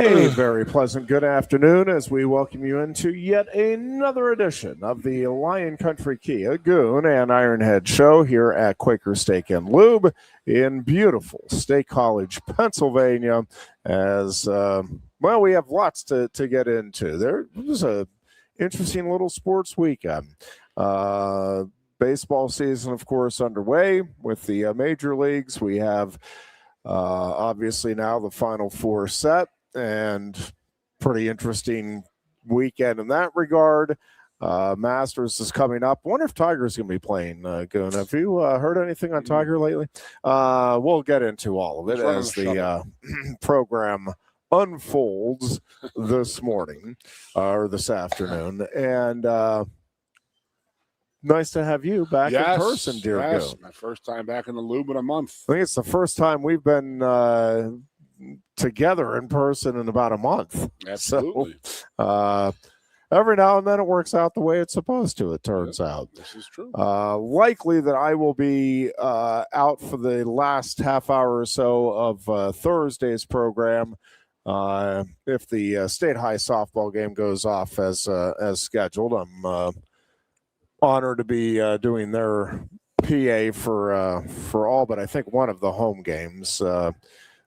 A very pleasant good afternoon as we welcome you into yet another edition of the Lion Country Kia Goon and Ironhead show here at Quaker Steak and Lube in beautiful State College, Pennsylvania. As well, we have lots to get into. There was a interesting little sports weekend. Baseball season, of course, underway with the major leagues. We have obviously now the Final Four set. And pretty interesting weekend in that regard. Masters is coming up. I wonder if Tiger's going to be playing, Goon. Have you heard anything on Tiger lately? We'll get into all of it as the program unfolds this morning or this afternoon. And nice to have you back in person, dear Goon. My first time back in the Lube in a month. I think it's the first time we've been together in person in about a month. Absolutely. So, every now and then it works out the way it's supposed to, it turns out. This is true. Likely that I will be out for the last half hour or so of Thursday's program if the state high softball game goes off as scheduled. I'm honored to be doing their PA for all but I think one of the home games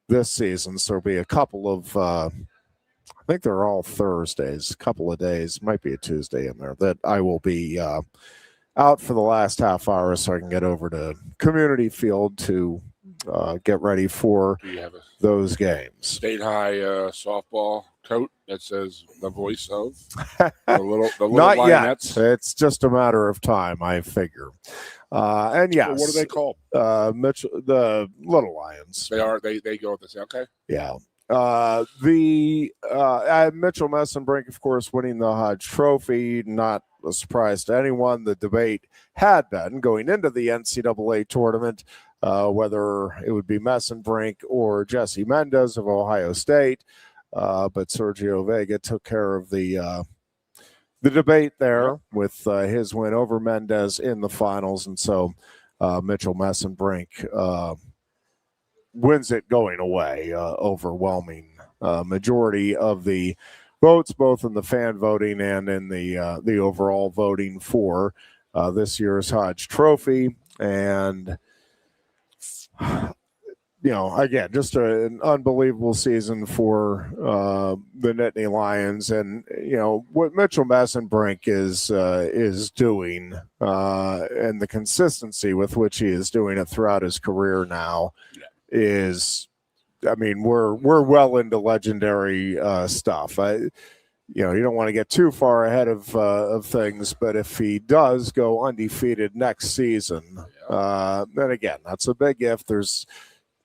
this season. So there'll be a couple of I think they're all Thursdays, a couple of days, might be a Tuesday in there, that I will be out for the last half hour so I can get over to Community Field to get ready for those games. State high softball coat that says the voice of the little Not Lionettes. Yet. It's just a matter of time, I figure. And yes, What are they called? Mitchell, the Little Lions. They are. They go with this. Okay. Yeah. Mitchell Messenbrink, of course, winning the Hodge Trophy, not a surprise to anyone. The debate had been going into the NCAA tournament whether it would be Messenbrink or Jesse Mendez of Ohio State, but Sergio Vega took care of the debate there with his win over Mendez in the finals, and so Mitchell Messenbrink wins it going away, overwhelming majority of the votes, both in the fan voting and in the overall voting for this year's Hodge Trophy. And again, just an unbelievable season for the Nittany Lions, and what Mitchell Messenbrink is doing, and the consistency with which he is doing it throughout his career now is, we're well into legendary stuff. You don't want to get too far ahead of things, but if he does go undefeated next season, then again, that's a big if. There's,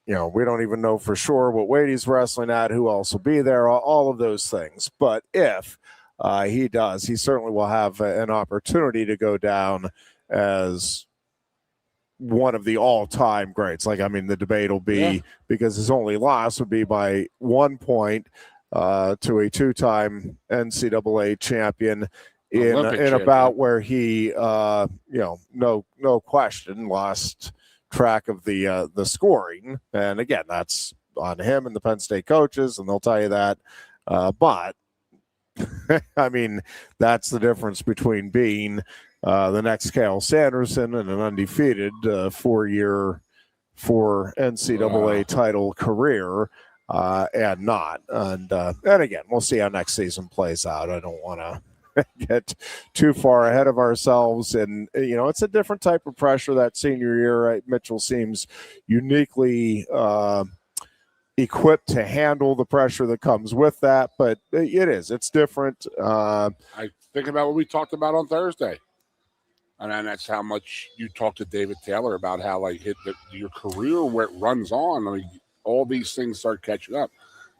we don't even know for sure what weight he's wrestling at, who else will be there, all of those things. But if he does, he certainly will have an opportunity to go down as one of the all-time greats. The debate will be, because his only loss would be by 1 point to a two-time NCAA champion in about where he, no question, lost track of the scoring. And again, that's on him and the Penn State coaches, and they'll tell you that. But that's the difference between being the next Cael Sanderson and an undefeated 4-year for NCAA title career and not. And again, we'll see how next season plays out. I don't want to get too far ahead of ourselves. And, it's a different type of pressure that senior year. Right? Mitchell seems uniquely equipped to handle the pressure that comes with that. But it's different. I think about what we talked about on Thursday. And that's how much you talked to David Taylor about how, your career, where it runs on, all these things start catching up.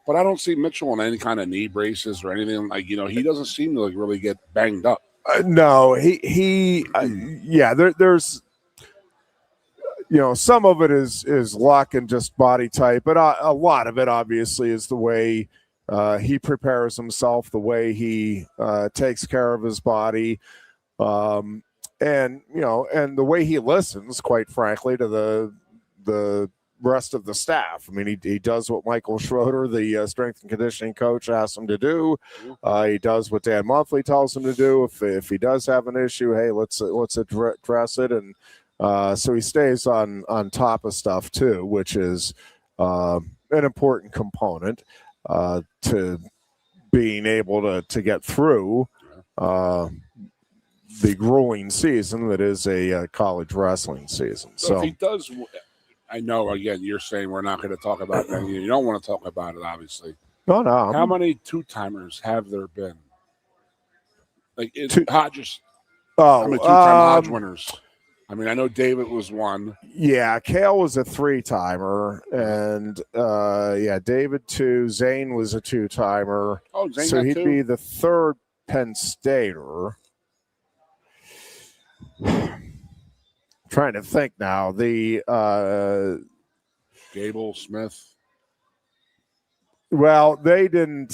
But I don't see Mitchell on any kind of knee braces or anything. He doesn't seem to really get banged up. No, there's, some of it is luck and just body type, but a lot of it obviously is the way he prepares himself, the way he takes care of his body. And the way he listens, quite frankly, to the rest of the staff. I mean, he does what Michael Schroeder, the strength and conditioning coach, asks him to do. He does what Dan Monthly tells him to do. If he does have an issue, hey, let's address it. And so he stays on top of stuff too, which is an important component to being able to get through the grueling season that is a college wrestling season. So if he does, I know, again, you're saying we're not going to talk about that. You don't want to talk about it, obviously. No. How many two-timers have there been? Like, Hodges. How many two-time Hodge winners? I mean, I know David was one. Yeah, Cale was a three-timer, and David two. Zane was a two-timer. Oh, Zane so he'd two? be the third Penn Stater. Trying to think now. The Gable, Smith. Well, they didn't.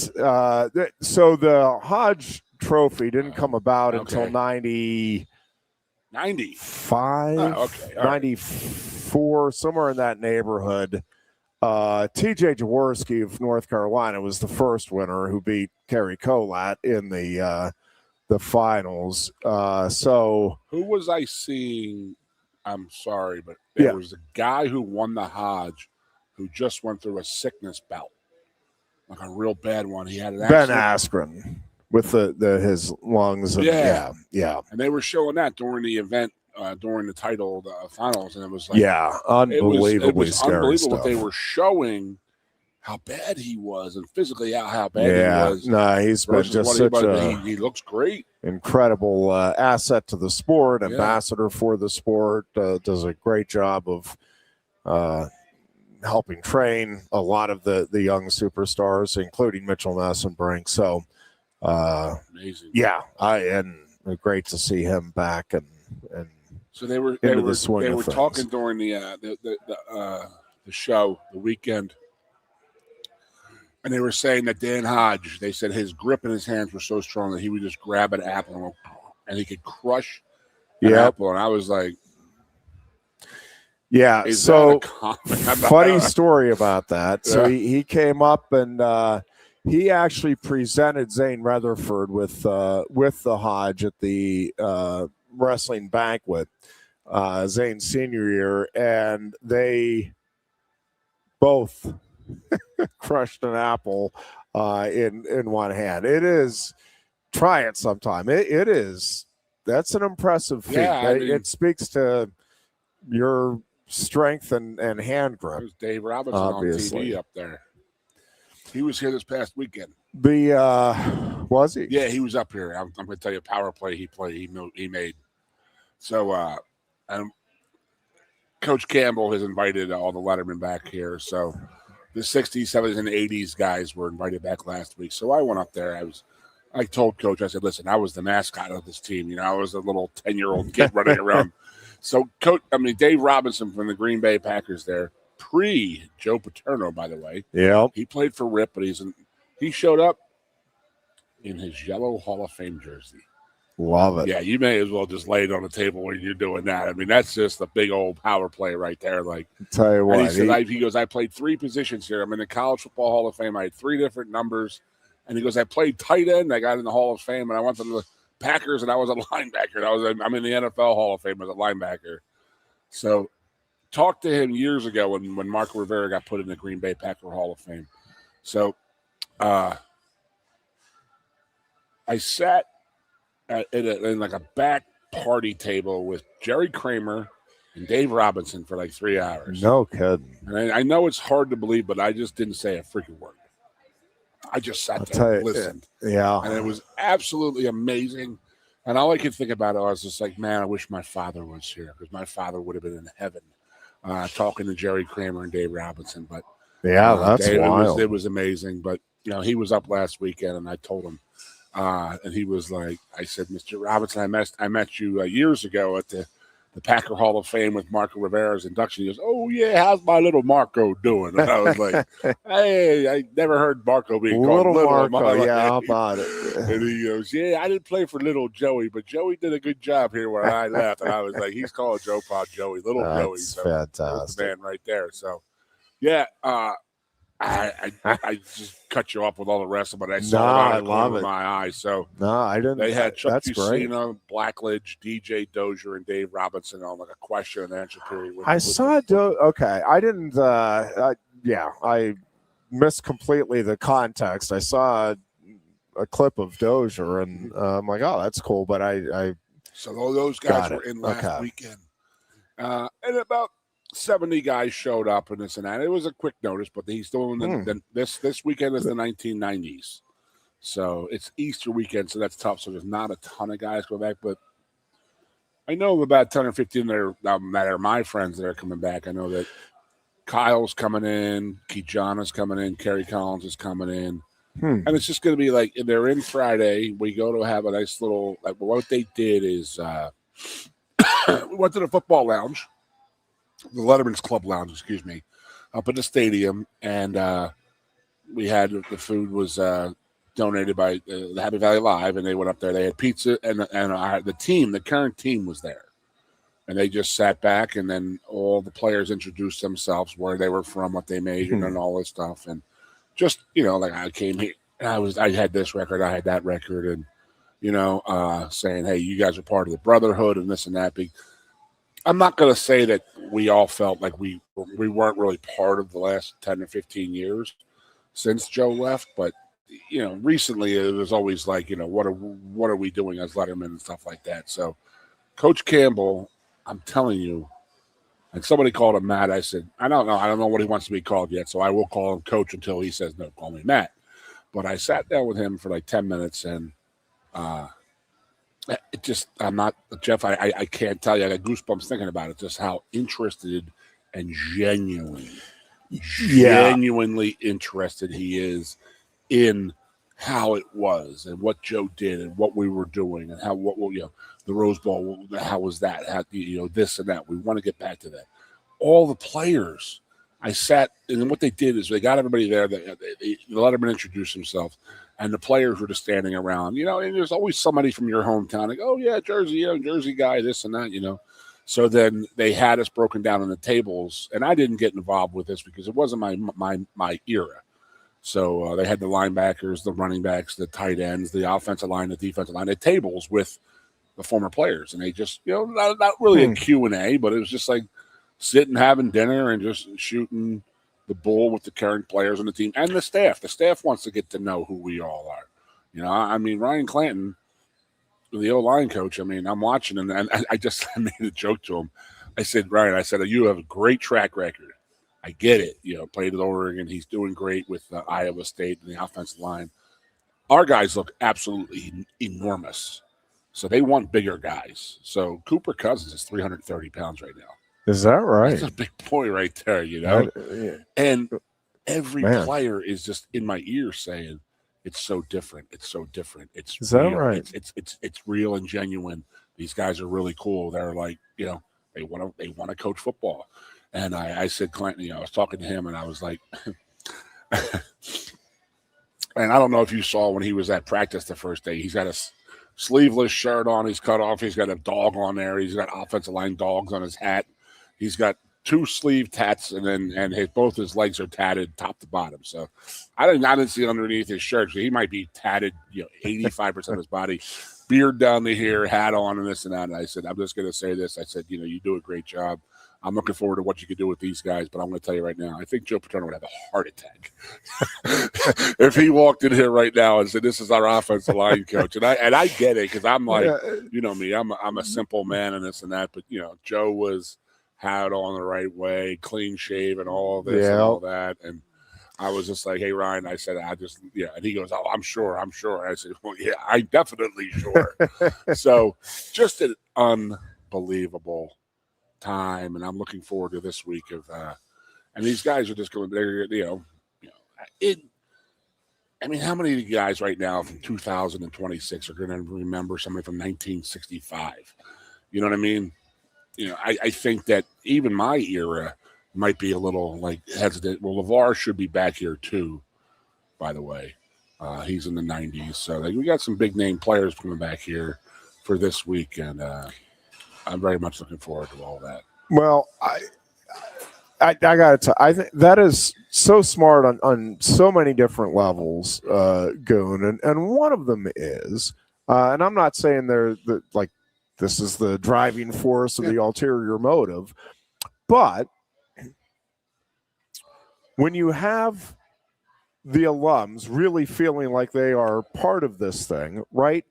So the Hodge Trophy didn't come about until 95, 94, somewhere in that neighborhood. TJ Jaworski of North Carolina was the first winner who beat Kerry Colat in the finals. So who was I seeing? I'm sorry, but there was a guy who won the Hodge who just went through a sickness bout, like a real bad one. He had an Ben Askren with his lungs. And, yeah. And they were showing that during the event, during the title finals, and it was like, unbelievably it was scary unbelievable stuff. What they were showing, how bad he was, and physically how bad he was. No, he's been just such he looks great. Incredible asset to the sport, ambassador for the sport, does a great job of helping train a lot of the young superstars, including Mitchell Nessenbrink. So, amazing. And great to see him back and so they were talking during the show, the weekend. And they were saying that Dan Hodge, they said his grip in his hands were so strong that he would just grab an apple and he could crush an apple. And I was like, so funny story about that. So he came up and he actually presented Zane Rutherford with the Hodge at the wrestling banquet Zane's senior year, and they both crushed an apple in one hand. It is, try it sometime. It is, that's an impressive feat. It speaks to your strength and hand grip. There's Dave Robinson obviously on TV up there. He was here this past weekend. Was he? Yeah, he was up here. I'm going to tell you a power play he made. So, and Coach Campbell has invited all the lettermen back here. So the 60s, 70s, and 80s guys were invited back last week. So I went up there. I told Coach, I said, listen, I was the mascot of this team. I was a little 10-year-old kid running around. So, Dave Robinson from the Green Bay Packers there, pre-Joe Paterno, by the way. Yeah. He played for Rip, but he showed up in his yellow Hall of Fame jersey. Love it. Yeah, you may as well just lay it on the table when you're doing that. I mean, that's just a big old power play right there. Like, I'll tell you what. He goes, I played 3 positions here. I'm in the College Football Hall of Fame. I had 3 different numbers. And he goes, I played tight end. I got in the Hall of Fame, and I went to the Packers, and I was a linebacker. I'm in the NFL Hall of Fame as a linebacker. So, talked to him years ago when Marco Rivera got put in the Green Bay Packer Hall of Fame. So, I sat in like a back party table with Jerry Kramer and Dave Robinson for like 3 hours. No kidding. And I know it's hard to believe, but I just didn't say a freaking word. I just sat there and listened. Yeah. And it was absolutely amazing. And all I could think about it, I was just like, man, I wish my father was here, because my father would have been in heaven talking to Jerry Kramer and Dave Robinson. But that's wild. It was amazing. But, he was up last weekend, and I told him. And he was like, I said, Mr. Robinson, I met you years ago at the Packer Hall of Fame with Marco Rivera's induction. He goes, oh, yeah, how's my little Marco doing? And I was like, hey, I never heard Marco being called little Marco. How about it? And he goes, yeah, I didn't play for little Joey, but Joey did a good job here when I left. And I was like, he's called Joe Pod Joey, little Joey. So fantastic. That's the man right there. So Yeah. I just cut you off with all the rest of it. I saw No, it out I of the corner love of it. my eye. So No, I didn't. they had Chuck That's great. Fusina, Blackledge, DJ Dozier, and Dave Robinson on like a question and answer period. I saw okay. I didn't. I missed completely the context. I saw a clip of Dozier, and I'm like, oh, that's cool. But I so all those guys were in last weekend, and about 70 guys showed up and this and that. It was a quick notice, but he's doing this weekend is the 1990s, so it's Easter weekend, so that's tough. So there's not a ton of guys go back, but I know about 10 or 15 that are my friends that are coming back. I know that Kyle's coming in, Kijana's coming in, Kerry Collins is coming in. And it's just going to be like they're in Friday. We go to have a nice little like what they did is we went to the football lounge, the Letterman's Club Lounge, excuse me, up in the stadium, and we had the food was donated by the Happy Valley Live, and they went up there. They had pizza, and the current team was there, and they just sat back, and then all the players introduced themselves, where they were from, what they majored, and all this stuff, and. Just, like I came here, and I had this record, I had that record, and, saying, hey, you guys are part of the brotherhood and this and that. I'm not going to say that we all felt like we weren't really part of the last 10 or 15 years since Joe left, but, recently it was always like, what are we doing as Letterman and stuff like that. So Coach Campbell, I'm telling you, and somebody called him Matt. I said, I don't know what he wants to be called yet, so I will call him Coach until he says, no, call me Matt. But I sat down with him for like 10 minutes, and I'm not, Jeff, I can't tell you. I got goosebumps thinking about it, just how interested and genuinely interested he is in how it was and what Joe did and what we were doing and the Rose Bowl, how was that? How, this and that. We want to get back to that. All the players, I sat, and what they did is they got everybody there. They let them introduce themselves, and the players were just standing around. And there's always somebody from your hometown, like, oh, yeah, Jersey, Jersey guy, this and that, So then they had us broken down on the tables, and I didn't get involved with this because it wasn't my era. So they had the linebackers, the running backs, the tight ends, the offensive line, the defensive line, the tables with the former players, and they just, not really a Q&A, but it was just like sitting, having dinner, and just shooting the bull with the current players on the team and the staff. The staff wants to get to know who we all are. Ryan Clanton, the O-line coach, I'm watching him, and I made a joke to him. I said, Ryan, you have a great track record. I get it. Played at Oregon. He's doing great with Iowa State and the offensive line. Our guys look absolutely enormous. So they want bigger guys. So Cooper Cousins is 330 pounds right now. Is that right? That's a big boy right there, And every player is just in my ear saying, it's so different. It's so different. It's is real. That right? It's real and genuine. These guys are really cool. They're like, they want to coach football. And I said, Clinton, I was talking to him, and I was like, and I don't know if you saw when he was at practice the first day, he's got a sleeveless shirt on, he's cut off, he's got a dog on there, he's got offensive line dogs on his hat, he's got 2 sleeve tats, and both his legs are tatted top to bottom. So I didn't see underneath his shirt, so he might be tatted 85% of his body, beard down to here, hat on, and this and that. And I said, I'm just going to say this. I said, you do a great job. I'm looking forward to what you can do with these guys, but I'm going to tell you right now, I think Joe Paterno would have a heart attack if he walked in here right now and said, "This is our offensive line coach." And I get it, because I'm like, me, I'm a simple man and this and that, but Joe had on the right way, clean shave, and all this and all that, and I was just like, "Hey, Ryan," I said, and he goes, "Oh, I'm sure." And I said, "Well, yeah, I'm definitely sure." So just an unbelievable time, and I'm looking forward to this week of and these guys are just going, they're how many of you guys right now from 2026 are going to remember somebody from 1965? You know what I mean? I think that even my era might be a little like hesitant. Well, LeVar should be back here too, by the way. He's in the 90s, so we got some big name players coming back here for this week, and I'm very much looking forward to all that. Well, I got to. I think that is so smart on so many different levels, Goon, and one of them is, and I'm not saying they're like this is the driving force or the ulterior motive, but when you have the alums really feeling like they are part of this thing, right?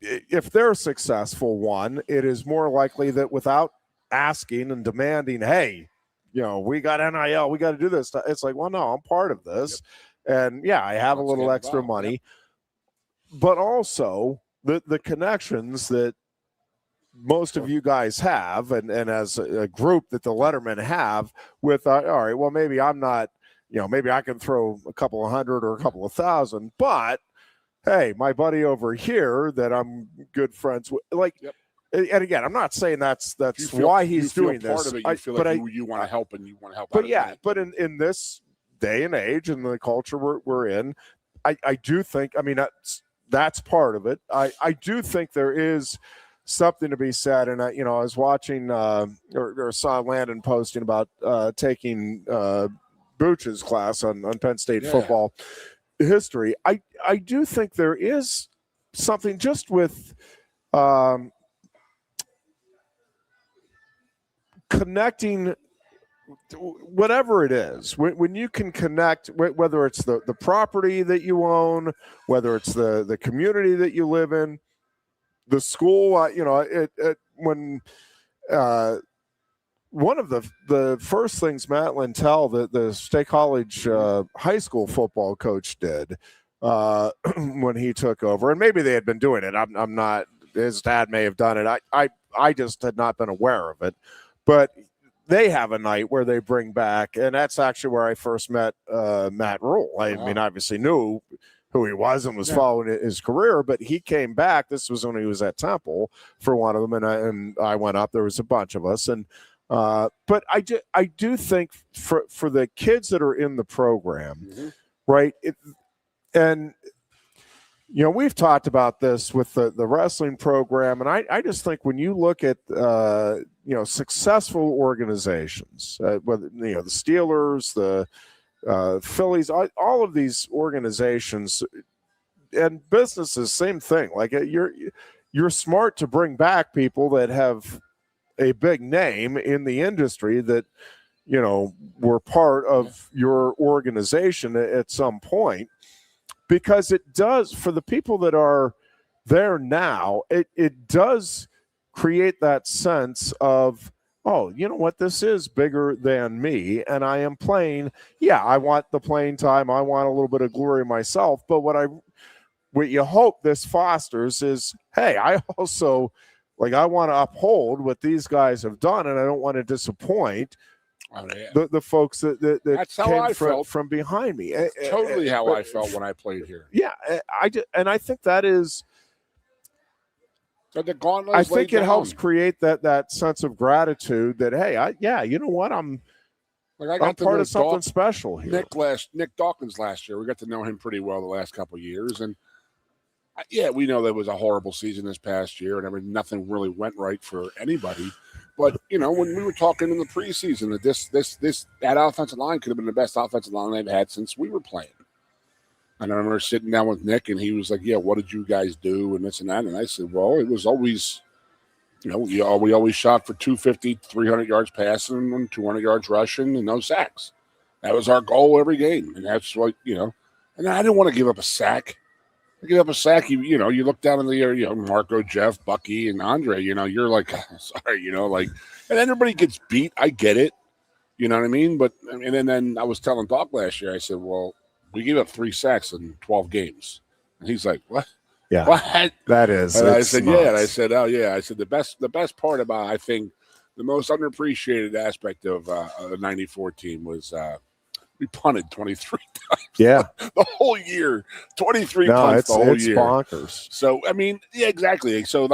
If they're successful, one, it is more likely that without asking and demanding, hey, we got NIL, we got to do this. It's like, well, no, I'm part of this. Yep. And yeah, I have a little extra money, but also the connections that most of you guys have, and as a group that the Lettermen have with, all right, well, maybe I'm not, maybe I can throw a couple of hundred or a couple of thousand, but hey, my buddy over here that I'm good friends with, like, yep. And again, I'm not saying that's why he's doing this. Part of it, you feel like you want to help and you want to help. But yeah, but in this day and age and the culture we're in, I do think, I mean, that's part of it. I do think there is something to be said. And I was watching or saw Landon posting about taking Booch's class on Penn State football history. I do think there is something just with connecting, whatever it is, when you can connect, whether it's the property that you own, whether it's the community that you live in, the school, when one of the first things Matt Lentell, the State College high school football coach, did when he took over, and maybe they had been doing it. I'm not. His dad may have done it. I just had not been aware of it. But they have a night where they bring back, and that's actually where I first met Matt Rule. I mean, obviously knew who he was and was following his career, but he came back. This was when he was at Temple for one of them, and I went up. There was a bunch of us, and but I do think for the kids that are in the program, right? And we've talked about this with the wrestling program, and I just think when you look at successful organizations, whether the Steelers, the Phillies, all of these organizations and businesses, same thing. Like you're smart to bring back people that have a big name in the industry that were part of your organization at some point. Because it does, for the people that are there now, it does create that sense of, oh, you know what, this is bigger than me, and I am playing. Yeah, I want the playing time. I want a little bit of glory myself. But what you hope this fosters is, hey, I also, I want to uphold what these guys have done, and I don't want to disappoint the folks that that's came how I felt from behind me. Totally how I felt when I played here. Yeah, I think that is. So the gauntlet. I think it helps create that sense of gratitude that, hey, you know what, I'm part of something special here. Nick Dawkins last year, we got to know him pretty well the last couple of years, and we know there was a horrible season this past year, and nothing really went right for anybody. But when we were talking in the preseason that that offensive line could have been the best offensive line they've had since we were playing. And I remember sitting down with Nick, and he was like, "Yeah, what did you guys do?" And this and that. And I said, "Well, it was always, we always shot for 250, 300 yards passing, and 200 yards rushing, and no sacks. That was our goal every game, and that's what And I didn't want to give up a sack. Give up a sack, you look down in the air, Marco, Jeff, Bucky, and Andre, you're like, sorry, and everybody gets beat. I get it. You know what I mean? But, and then I was telling Doc last year, I said, well, we gave up 3 sacks in 12 games. And he's like, what? Yeah. What? That is. And I said, nuts. Yeah. And I said, oh, yeah. I said, the best part about, I think, the most underappreciated aspect of the 94 team was we punted 23 times. Yeah. The whole year. 23 punts the whole year. It's bonkers. So, yeah, exactly. So,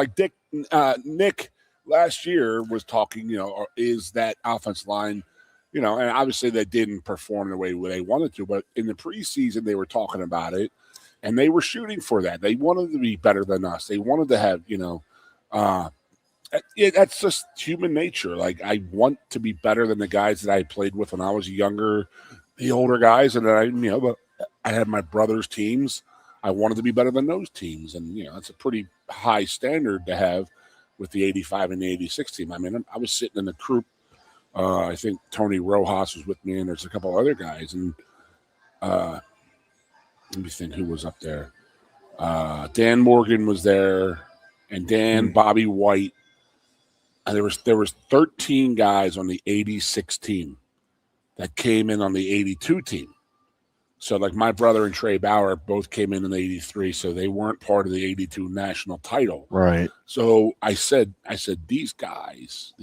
Nick last year was talking, is that offense line, and obviously they didn't perform the way they wanted to, but in the preseason they were talking about it, and they were shooting for that. They wanted to be better than us. They wanted to have, that's just human nature. Like, I want to be better than the guys that I played with when I was younger, the older guys, and then but I had my brother's teams. I wanted to be better than those teams, and that's a pretty high standard to have with the 85 and the 86 team. I mean, I was sitting in the group. I think Tony Rojas was with me, and there's a couple other guys, and let me think who was up there. Dan Morgan was there, and Bobby White. And there was 13 guys on the 86 team that came in on the 82 team. So, like, my brother and Trey Bauer both came in 83, so they weren't part of the 82 national title. Right. So I said, these guys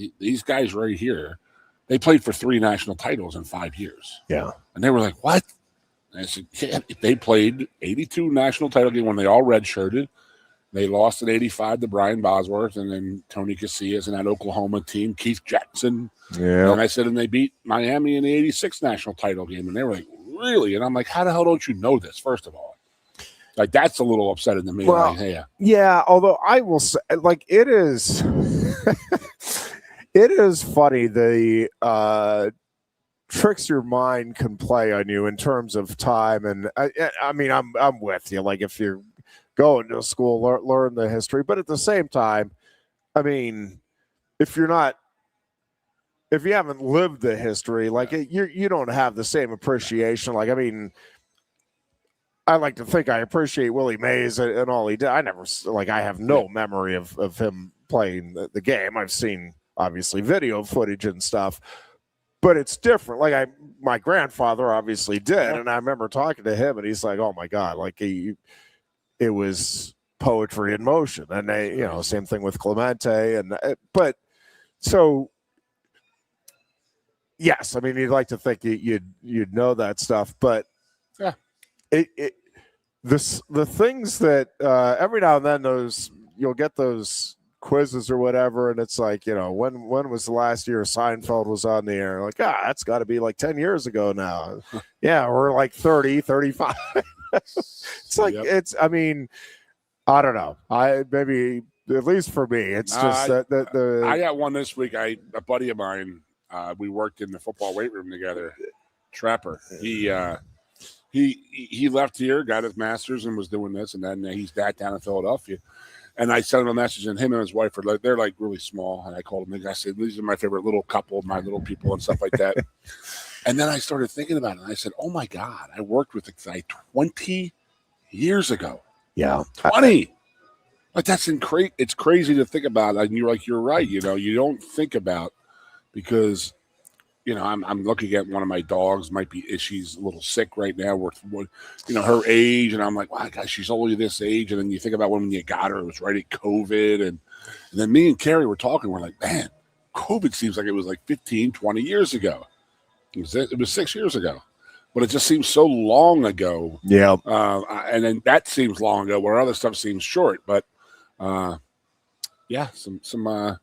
right here, they played for 3 national titles in 5 years. Yeah. And they were like, what? And I said, yeah, they played 82 national title game when they all redshirted. They lost in 85 to Brian Bosworth and then Tony Casillas and that Oklahoma team, Keith Jackson. Yeah. And I said, and they beat Miami in the 86 national title game. And they were like, really? And I'm like, how the hell don't you know this, first of all? Like, that's a little upsetting to me. Well, like, yeah, although I will say, like, it is it is funny the tricks your mind can play on you in terms of time. And I mean, I'm with you. Like, if you're going to school, learn the history, but at the same time, I mean, if you haven't lived the history, like, you don't have the same appreciation. Like, I mean, I like to think I appreciate Willie Mays and all he did. I have no memory of him playing the game. I've seen, obviously, video footage and stuff, but it's different. Like, my grandfather obviously did, and I remember talking to him, and he's like, oh my God, like, it was poetry in motion. And they, same thing with Clemente. But so, yes, I mean, you'd like to think you'd know that stuff, but yeah, the things that every now and then you'll get those quizzes or whatever, and it's like, when was the last year Seinfeld was on the air? Like, that's got to be like 10 years ago now. Yeah, we're like 30, 35. It's like, I mean, I don't know. Maybe, at least for me, it's just I got one this week. A buddy of mine, we worked in the football weight room together. Trapper. He left here, got his master's, and was doing this, and then he's back down in Philadelphia. And I sent him a message, and him and his wife they're like really small. And I called him, and I said, these are my favorite little couple, my little people, and stuff like that. And then I started thinking about it, and I said, oh my God, I worked with the guy 20 years ago. Yeah. 20. Like, it's crazy to think about. And you're right. You don't think about, because, I'm looking at one of my dogs, she's a little sick right now with, her age. And I'm like, wow, gosh, she's only this age. And then you think about when you got her, it was right at COVID. And then me and Carrie were talking. We're like, man, COVID seems like it was like 15, 20 years ago. It was 6 years ago. But it just seems so long ago. Yeah. And then that seems long ago, where other stuff seems short. But, yeah, some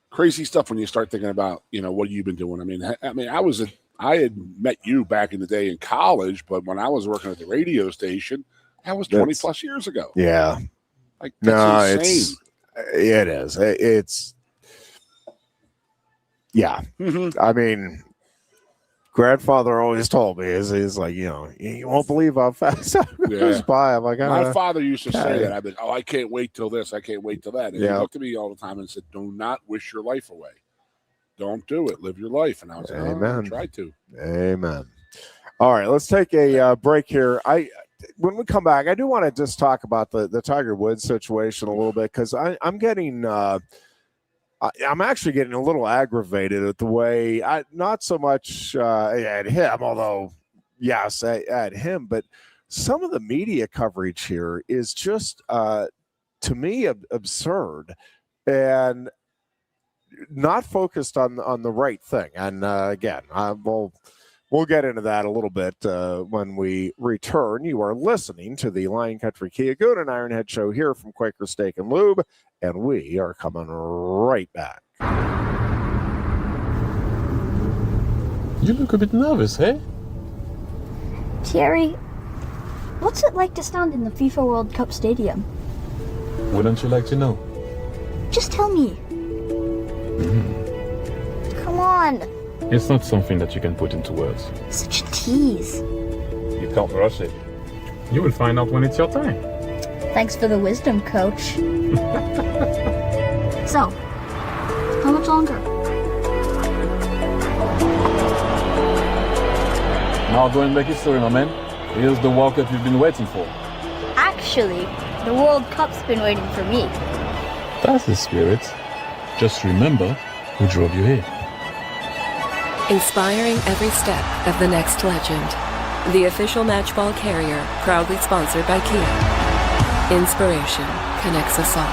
crazy stuff when you start thinking about, what you've been doing. I mean, I had met you back in the day in college, but when I was working at the radio station, that was 20 plus years ago. Yeah. Like, that's insane. It is. It's, yeah. Mm-hmm. I mean, grandfather always told me, he's like, you won't believe how fast time goes by. I'm like, my father used to say that. I've been, I can't wait till this. I can't wait till that. And he looked at me all the time and said, do not wish your life away. Don't do it. Live your life. And I was like, amen. I tried to. Amen. All right, let's take a break here. When we come back, I do want to just talk about the Tiger Woods situation a little bit, because I'm getting I'm actually getting a little aggravated at the way, not so much at him, although, yes, at him, but some of the media coverage here is just, to me, absurd and not focused on the right thing. And again, we'll get into that a little bit when we return. You are listening to the Lion Country Kia Goon and Ironhead show here from Quaker Steak and Lube, and we are coming right back. You look a bit nervous, eh? Thierry, what's it like to stand in the FIFA World Cup stadium? Wouldn't you like to know? Just tell me. Come on. It's not something that you can put into words. Such a tease. You can't rush it. You will find out when it's your time. Thanks for the wisdom, Coach. So, how much longer? Now go and make history, my man. Here's the World Cup you've been waiting for. Actually, the World Cup's been waiting for me. That's the spirit. Just remember who drove you here. Inspiring every step of the next legend. The official matchball carrier, proudly sponsored by Kia. Inspiration connects us all.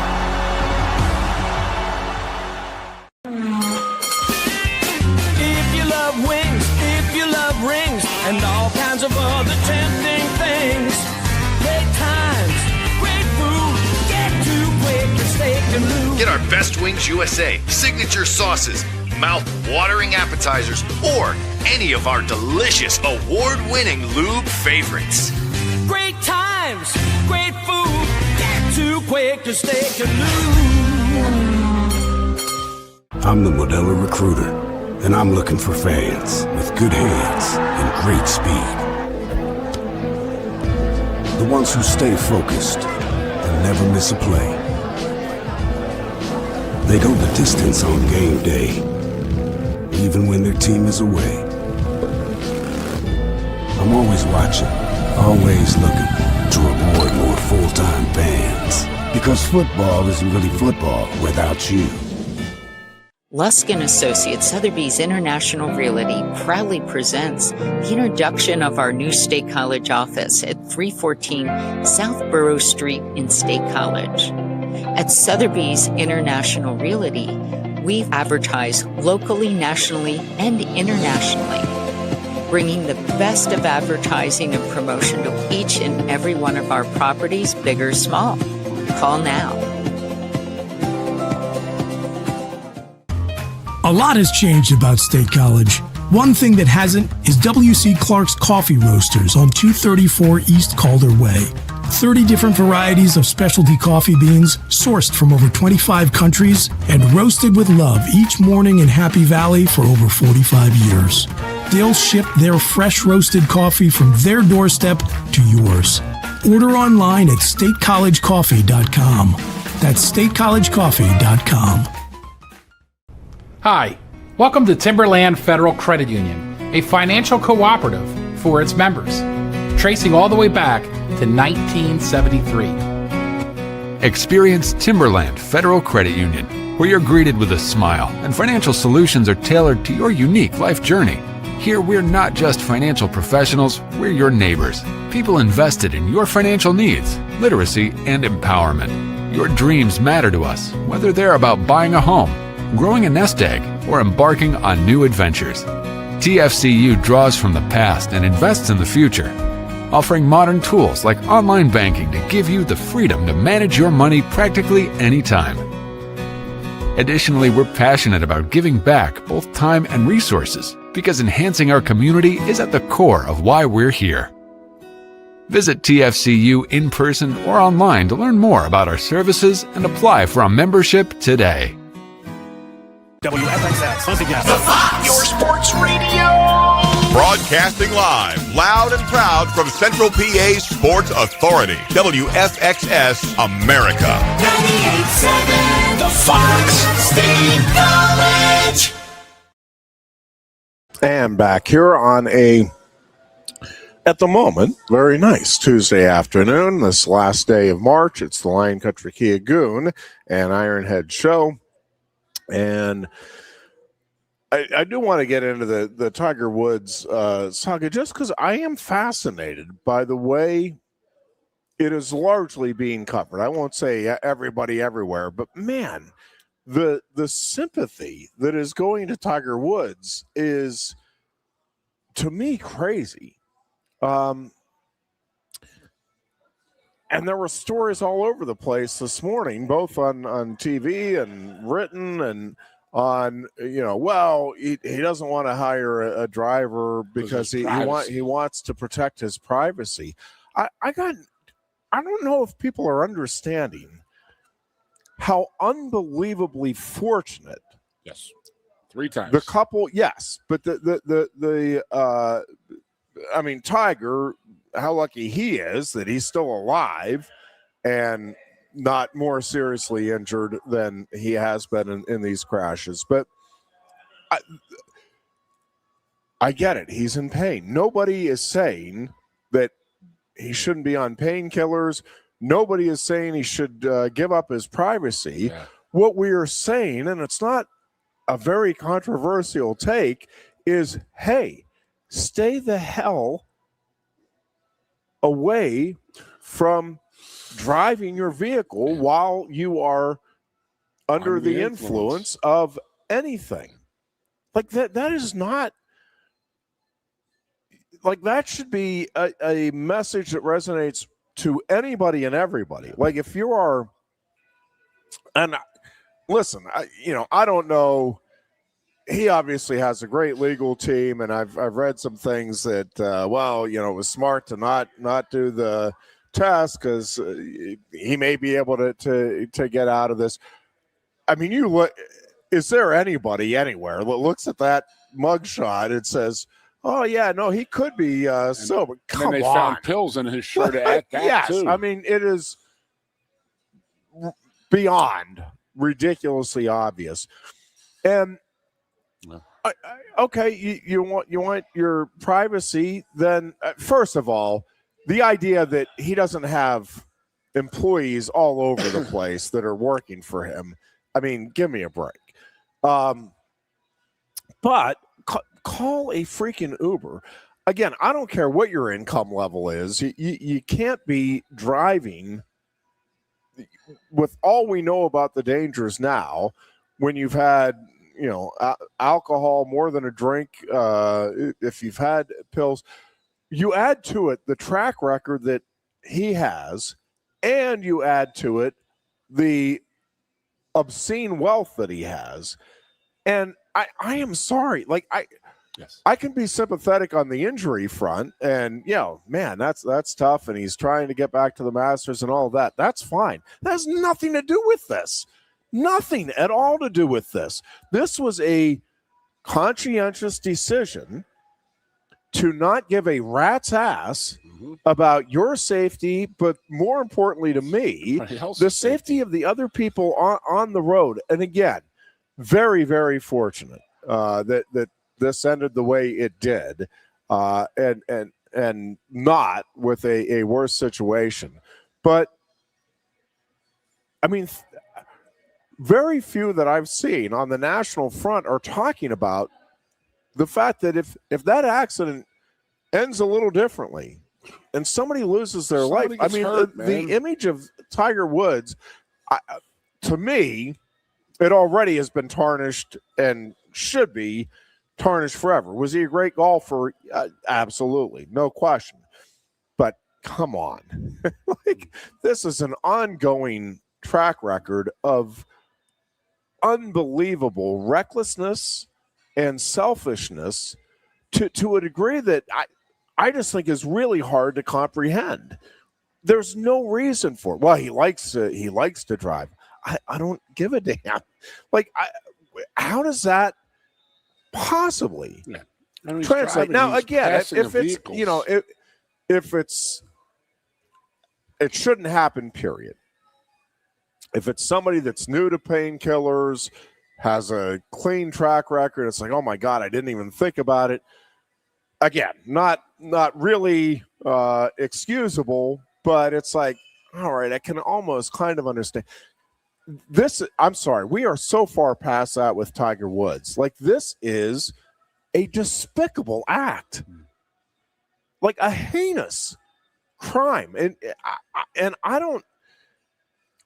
If you love wings, if you love rings, and all kinds of other tempting things, great times, great food, get to Quaker Steak Lube. Get our Best Wings USA signature sauces, mouth-watering appetizers, or any of our delicious award-winning lube favorites. Great times, great food, get to Quaker Steak Lube. I'm the Modelo Recruiter, and I'm looking for fans with good hands and great speed. The ones who stay focused and never miss a play. They go the distance on game day, even when their team is away. I'm always watching, always looking to reward more full-time fans. Because football isn't really football without you. Lusk & Associates Sotheby's International Realty proudly presents the introduction of our new State College office at 314 South Borough Street in State College. At Sotheby's International Realty, we advertise locally, nationally, and internationally, bringing the best of advertising and promotion to each and every one of our properties, big or small. Call now. A lot has changed about State College. One thing that hasn't is W.C. Clark's Coffee Roasters on 234 East Calder Way. 30 different varieties of specialty coffee beans sourced from over 25 countries and roasted with love each morning in Happy Valley for over 45 years. They'll ship their fresh roasted coffee from their doorstep to yours. Order online at statecollegecoffee.com. That's statecollegecoffee.com. Hi, welcome to Timberland Federal Credit Union, a financial cooperative for its members, tracing all the way back to 1973. Experience Timberland Federal Credit Union, where you're greeted with a smile and financial solutions are tailored to your unique life journey. Here, we're not just financial professionals, we're your neighbors, people invested in your financial needs, literacy, and empowerment. Your dreams matter to us, whether they're about buying a home, growing a nest egg, or embarking on new adventures. TFCU draws from the past and invests in the future, offering modern tools like online banking to give you the freedom to manage your money practically anytime. Additionally, we're passionate about giving back both time and resources because enhancing our community is at the core of why we're here. Visit TFCU in person or online to learn more about our services and apply for a membership today. WFXX, once again, the Fox, Your sports radio. Broadcasting live, loud and proud from Central PA's Sports Authority, WFXS America. 98.7, the Fox State College. And back here on a, at the moment, very nice Tuesday afternoon, this last day of March. It's the Lion Country Kia Goon and Ironhead show. And I do want to get into the Tiger Woods saga just because I am fascinated by the way it is largely being covered. I won't say everybody everywhere, but man, the sympathy that is going to Tiger Woods is, to me, crazy. And there were stories all over the place this morning, both on TV and written and on, well, he doesn't want to hire a driver because he wants to protect his privacy. I don't know if people are understanding how unbelievably fortunate Yes. 3 times. The couple, yes, but I mean, Tiger, how lucky he is that he's still alive and not more seriously injured than he has been in these crashes. But I get it. He's in pain. Nobody is saying that he shouldn't be on painkillers. Nobody is saying he should give up his privacy. Yeah. What we are saying, and it's not a very controversial take, is, hey, stay the hell away from driving your vehicle while you are under the influence of anything. Like that is not, like, that should be a message that resonates to anybody and everybody. Like, if you are, and listen, I don't know. He obviously has a great legal team, and I've read some things that, it was smart to not do the test because he may be able to get out of this. I mean, you look. Is there anybody anywhere that looks at that mugshot and says, "Oh yeah, no, he could be sober"? Come on. And they found pills in his shirt at that yes, too. I mean, it is beyond ridiculously obvious. And okay, you want your privacy. Then first of all, the idea that he doesn't have employees all over the place that are working for him. I mean, give me a break. But call a freaking Uber. Again, I don't care what your income level is. You can't be driving with all we know about the dangers now when you've had, alcohol, more than a drink, if you've had pills. You add to it the track record that he has, and you add to it the obscene wealth that he has. And I am sorry. Like, I can be sympathetic on the injury front, and man, that's tough. And he's trying to get back to the Masters and all that. That's fine. That has nothing to do with this. Nothing at all to do with this. This was a conscientious decision to not give a rat's ass about your safety, but more importantly to me, the safety of the other people on the road. And again, very, very fortunate that this ended the way it did, and not with a worse situation. But I mean, very few that I've seen on the national front are talking about the fact that if that accident ends a little differently and somebody loses their life, I mean, the image of Tiger Woods, to me, it already has been tarnished and should be tarnished forever. Was he a great golfer? Absolutely, no question. But come on, like, this is an ongoing track record of unbelievable recklessness and selfishness to a degree that I just think is really hard to comprehend. There's no reason for it. Well, he likes to drive. I don't give a damn. Like, how does that possibly translate? Now, again, if it's if it's, it shouldn't happen. Period. If it's somebody that's new to painkillers, has a clean track record, it's like, oh my God, I didn't even think about it. Again, not really excusable, but it's like, all right, I can almost kind of understand. This, I'm sorry, we are so far past that with Tiger Woods. Like, this is a despicable act, like a heinous crime, and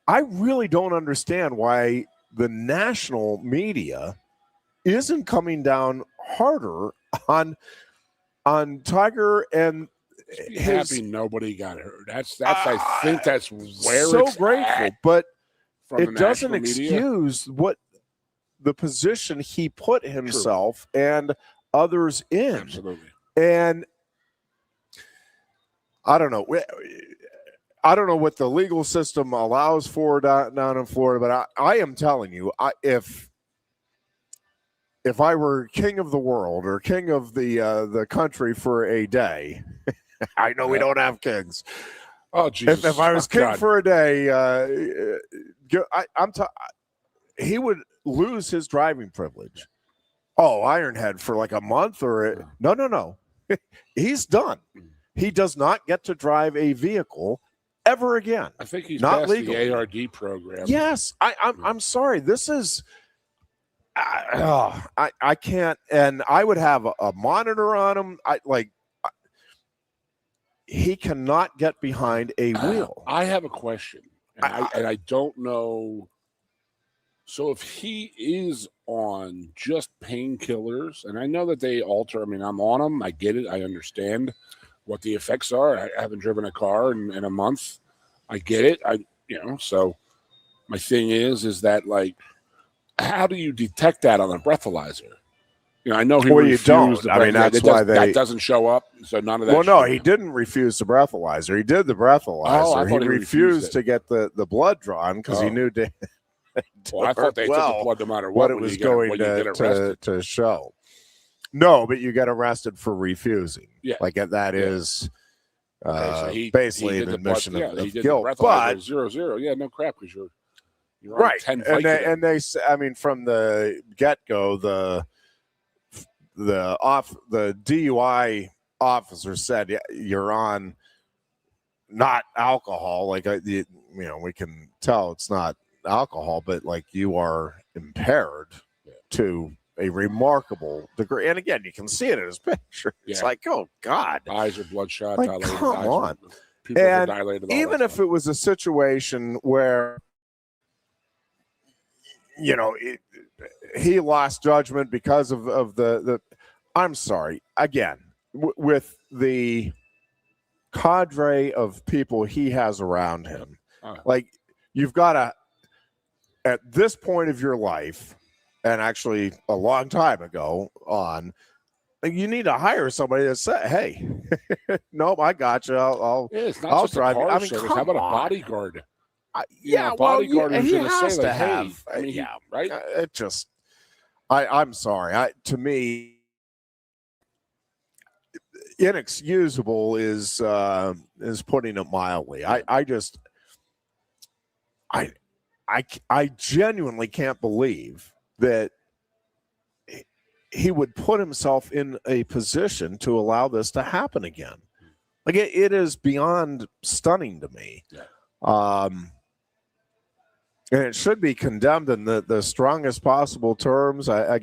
I really don't understand why the national media isn't coming down harder on Tiger and happy nobody got hurt. That's I think that's where so it's grateful, at. But From it the doesn't national media? excuse what the position he put himself and others in. Absolutely. And I don't know. I don't know what the legal system allows for down in Florida, but I am telling you, if if I were king of the world or king of the country for a day, I know we don't have kings. Oh, Jesus. If I was king God. for a day, he would lose his driving privilege. Oh, Ironhead for like a month or no. He's done. He does not get to drive a vehicle ever again. I think he's not past legal. the ARD program. Yes, I'm sorry. This is I can't, and I would have a monitor on him. He cannot get behind a wheel. I have a question, and I don't know. So if he is on just painkillers, and I know that they alter. I mean, I'm on them. I get it. I understand what the effects are. I haven't driven a car in a month. I get it. So my thing is that like, how do you detect that on a breathalyzer? I know he refused. You don't. The I mean, that's why that doesn't show up. So none of that. Well, no, he didn't refuse the breathalyzer. He did the breathalyzer. He refused to get the blood drawn because he knew. I thought they took the blood no matter what it was going to show. No, but you get arrested for refusing. Yeah, like that is so basically an admission of he did guilt. The but 0-0, yeah, no crap, because you're on right. 10 And they, I mean, from the get go, the DUI officer said you're on not alcohol. Like we can tell it's not alcohol, but like you are impaired to a remarkable degree. And again, you can see it in his picture. It's like, oh God, eyes are bloodshot, like, dilated. come on. And dilated, even if it was a situation where he lost judgment because of the I'm sorry, again, with the cadre of people he has around him, like you've got to, at this point of your life, and actually a long time ago on, you need to hire somebody that say, hey, nope, I got you. I'll drive you. I mean, how about a bodyguard? A bodyguard he who's has say, to like, have. hey, right? It just, I'm sorry. To me, inexcusable is putting it mildly. I genuinely can't believe that he would put himself in a position to allow this to happen again. Like it is beyond stunning to me. And it should be condemned in the strongest possible terms. I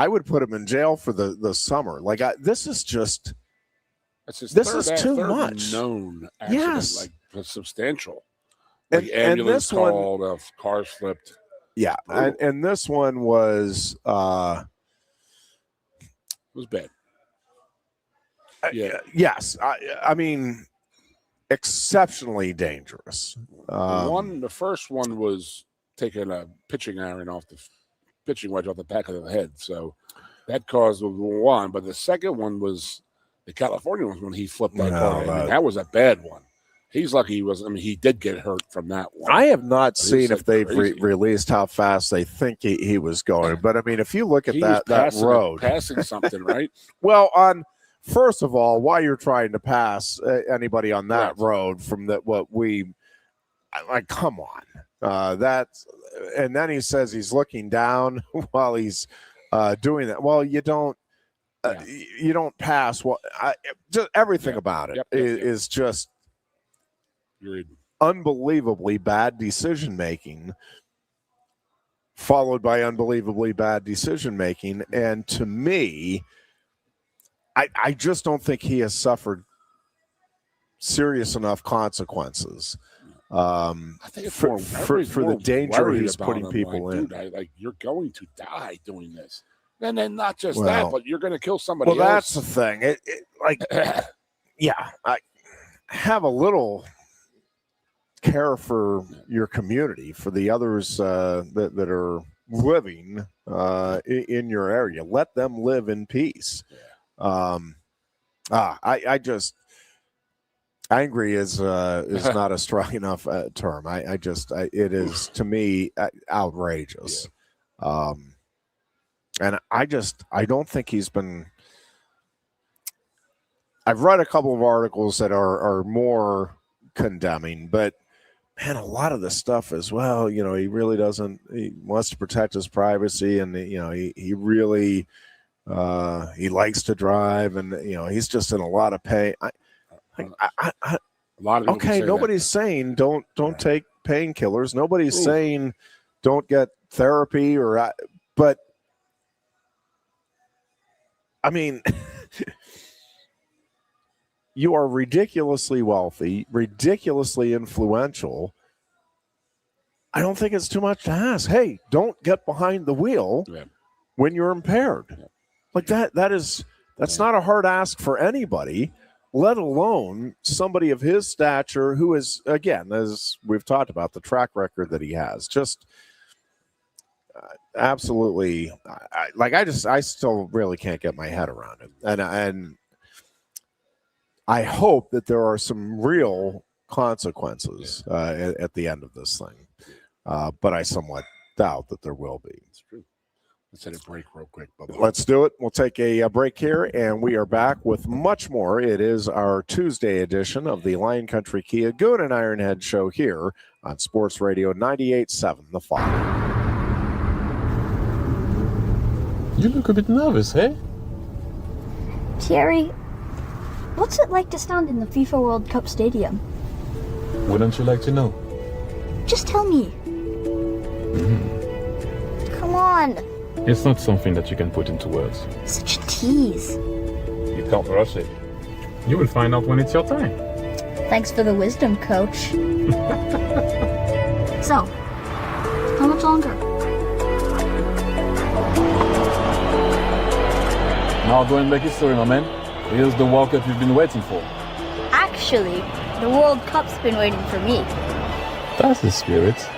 would put him in jail for the summer. Like this is just, this is too much. Known accident, yes, like substantial. Like and ambulance this one, called, car slipped. Yeah, and this one was it was bad. Yes, I mean, exceptionally dangerous. The first one was taking a pitching iron off the pitching wedge off the back of the head, so that caused one. But the second one was the California one when he flipped that car. That was a bad one. He's lucky he was. I mean, he did get hurt from that one. I have not seen if they've released how fast they think he was going. But I mean, if you look at that road, passing something, right? Well, first of all, why you're trying to pass anybody on that road from come on, that's. And then he says he's looking down while he's doing that. Well, you don't. You don't pass. Well, just everything about it is just. Unbelievably bad decision making, followed by unbelievably bad decision making, and to me, I just don't think he has suffered serious enough consequences. I think it's for the danger he's putting people in. Dude, like you're going to die doing this, and then not just that, but you're going to kill somebody else. Well, that's the thing. I have a little care for your community, for the others that are living in your area. Let them live in peace. Angry is not a strong enough term. It is, to me, outrageous. And I don't think he's been. I've read a couple of articles that are more condemning, but man, a lot of the stuff as well, he really doesn't. He wants to protect his privacy, and he really he likes to drive, and he's just in a lot of pain. A lot of okay, nobody's saying don't take painkillers. Nobody's saying don't get therapy but I mean, you are ridiculously wealthy, ridiculously influential. I don't think it's too much to ask. Hey, don't get behind the wheel when you're impaired. Yeah. Like that's not a hard ask for anybody, let alone somebody of his stature who is, again, as we've talked about, the track record that he has. Just absolutely, I still really can't get my head around it. And I hope that there are some real consequences at the end of this thing. But I somewhat doubt that there will be. It's true. Let's hit a break real quick, Bubba. Let's do it. We'll take a break here, and we are back with much more. It is our Tuesday edition of the Lion Country Kia Goon and Ironhead show here on Sports Radio 98.7 The Fox. You look a bit nervous, hey? Thierry, what's it like to stand in the FIFA World Cup stadium? Wouldn't you like to know? Just tell me. Come on. It's not something that you can put into words. Such a tease. You can't rush it. You will find out when it's your time. Thanks for the wisdom, coach. So, how much longer? Now go and make history, my man. Here's the World Cup you've been waiting for. Actually, the World Cup's been waiting for me. That's the spirit.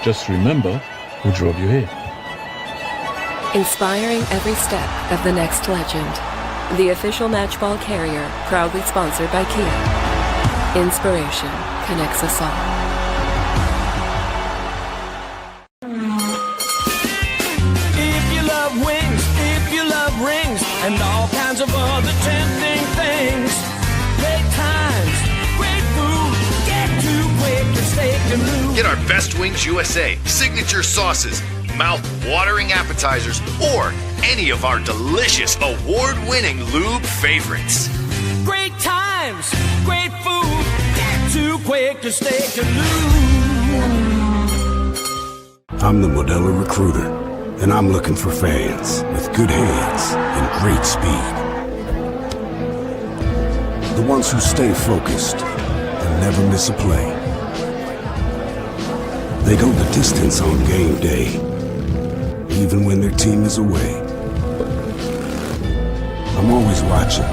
Just remember who drove you here. Inspiring every step of the next legend. The official matchball carrier, proudly sponsored by Kia. Inspiration connects us all. If you love wings, if you love rings, and all kinds of other tempting things, great times, great food, get to Quaker Steak Lube. Get our Best Wings USA signature sauces, mouth-watering appetizers, or any of our delicious award-winning lube favorites. Great times, great food, get to Quaker Steak Lube. I'm the Modelo Recruiter, and I'm looking for fans with good hands and great speed. The ones who stay focused and never miss a play. They go the distance on game day, even when their team is away. I'm always watching,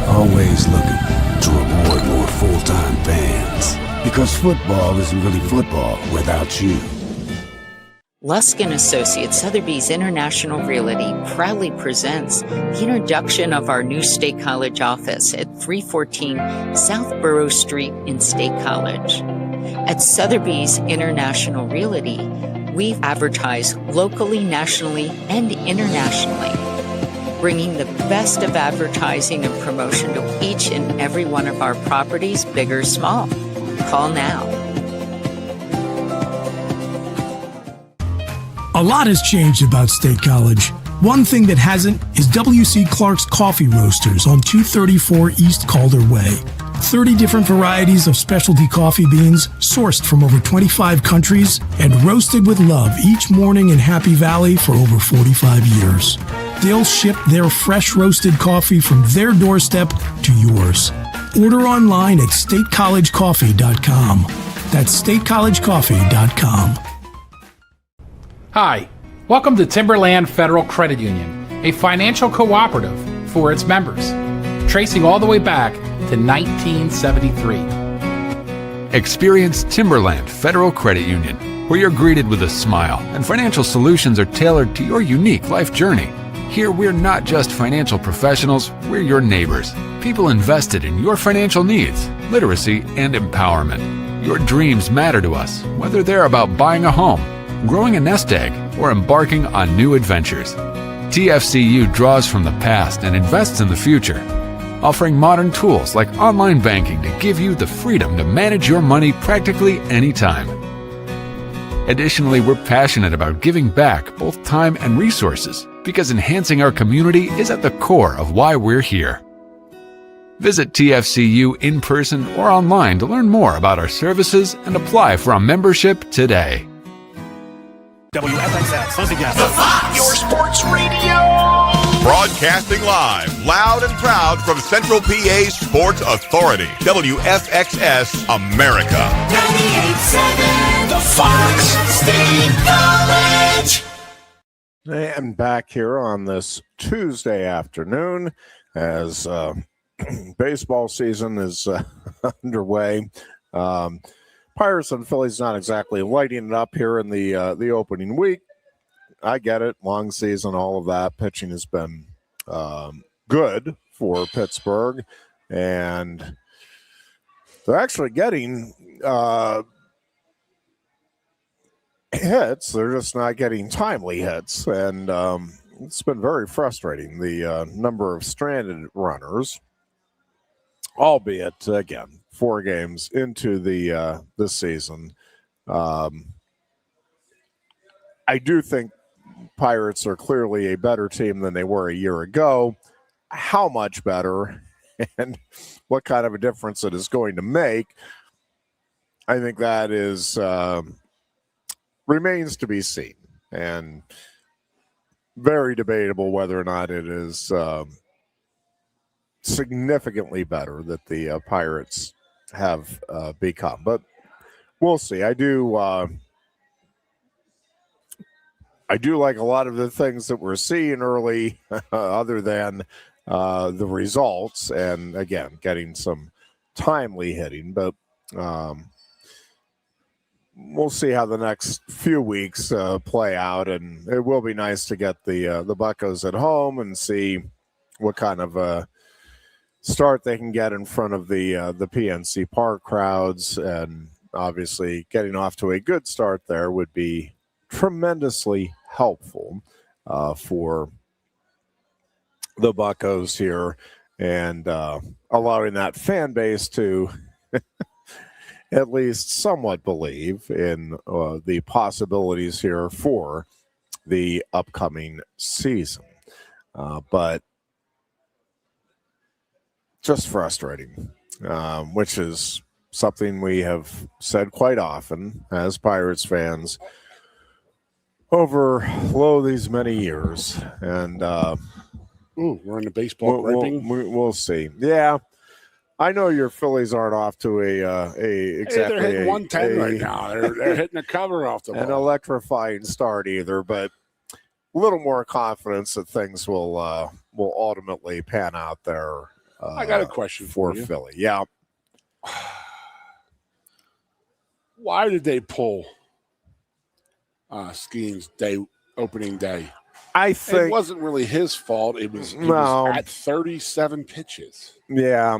always looking to reward more full-time fans. Because football isn't really football without you. Lusk & Associates Sotheby's International Realty proudly presents the introduction of our new State College office at 314 South Borough Street in State College. At Sotheby's International Realty, we advertise locally, nationally, and internationally, bringing the best of advertising and promotion to each and every one of our properties, big or small. Call now. A lot has changed about State College. One thing that hasn't is W.C. Clark's Coffee Roasters on 234 East Calder Way. 30 different varieties of specialty coffee beans sourced from over 25 countries and roasted with love each morning in Happy Valley for over 45 years. They'll ship their fresh roasted coffee from their doorstep to yours. Order online at statecollegecoffee.com. That's statecollegecoffee.com. Hi, welcome to Timberland Federal Credit Union, a financial cooperative for its members, tracing all the way back to 1973. Experience Timberland Federal Credit Union, where you're greeted with a smile and financial solutions are tailored to your unique life journey. Here, we're not just financial professionals, we're your neighbors, people invested in your financial needs, literacy, and empowerment. Your dreams matter to us, whether they're about buying a home, growing a nest egg, or embarking on new adventures. TFCU draws from the past and invests in the future, offering modern tools like online banking to give you the freedom to manage your money practically anytime. Additionally, we're passionate about giving back both time and resources because enhancing our community is at the core of why we're here. Visit TFCU in person or online to learn more about our services and apply for a membership today. WFXX, once again, the Fox, your sports radio. Broadcasting live, loud and proud from Central PA's Sports Authority, WFXS America. 98.7, the Fox State College. And back here on this Tuesday afternoon as baseball season is underway. Pirates and Phillies not exactly lighting it up here in the opening week. I get it, long season, all of that. Pitching has been good for Pittsburgh, and they're actually getting hits. They're just not getting timely hits, and it's been very frustrating. The number of stranded runners, albeit again 4 games into the this season. I do think Pirates are clearly a better team than they were a year ago. How much better and what kind of a difference it is going to make, I think that is remains to be seen, and very debatable whether or not it is significantly better that the Pirates have become. But we'll see. I do like a lot of the things that we're seeing early, other than the results, and again, getting some timely hitting. But we'll see how the next few weeks play out, and it will be nice to get the Buccos at home and see what kind of a start they can get in front of the PNC Park crowds, and obviously getting off to a good start there would be tremendously helpful for the Buccos here, and allowing that fan base to at least somewhat believe in the possibilities here for the upcoming season. But just frustrating, which is something we have said quite often as Pirates fans over these many years. And we're in the baseball griping. We'll see. Yeah. I know your Phillies aren't off to exactly they're hitting 110 right now. They're hitting the cover off the ball. An electrifying start either, but a little more confidence that things will ultimately pan out there. I got a question for you. Philly. Yeah. Why did they pull Skeen's opening day? I think it wasn't really his fault. It was at 37 pitches. Yeah.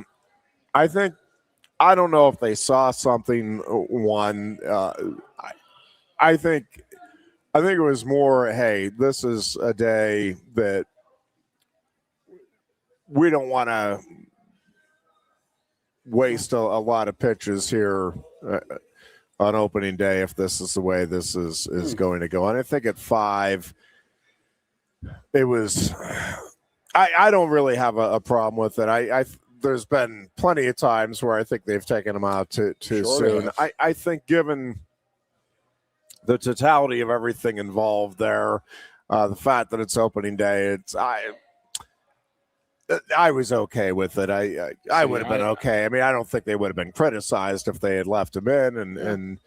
I don't know if they saw something. I think it was more, hey, this is a day that we don't want to waste a lot of pitches here on opening day if this is the way this is going to go. And I think at 5, it was. I don't really have a problem with it. There's been plenty of times where I think they've taken them out too soon. I think given the totality of everything involved there, the fact that it's opening day, I was okay with it. I would have been okay. I mean, I don't think they would have been criticized if they had left him in. And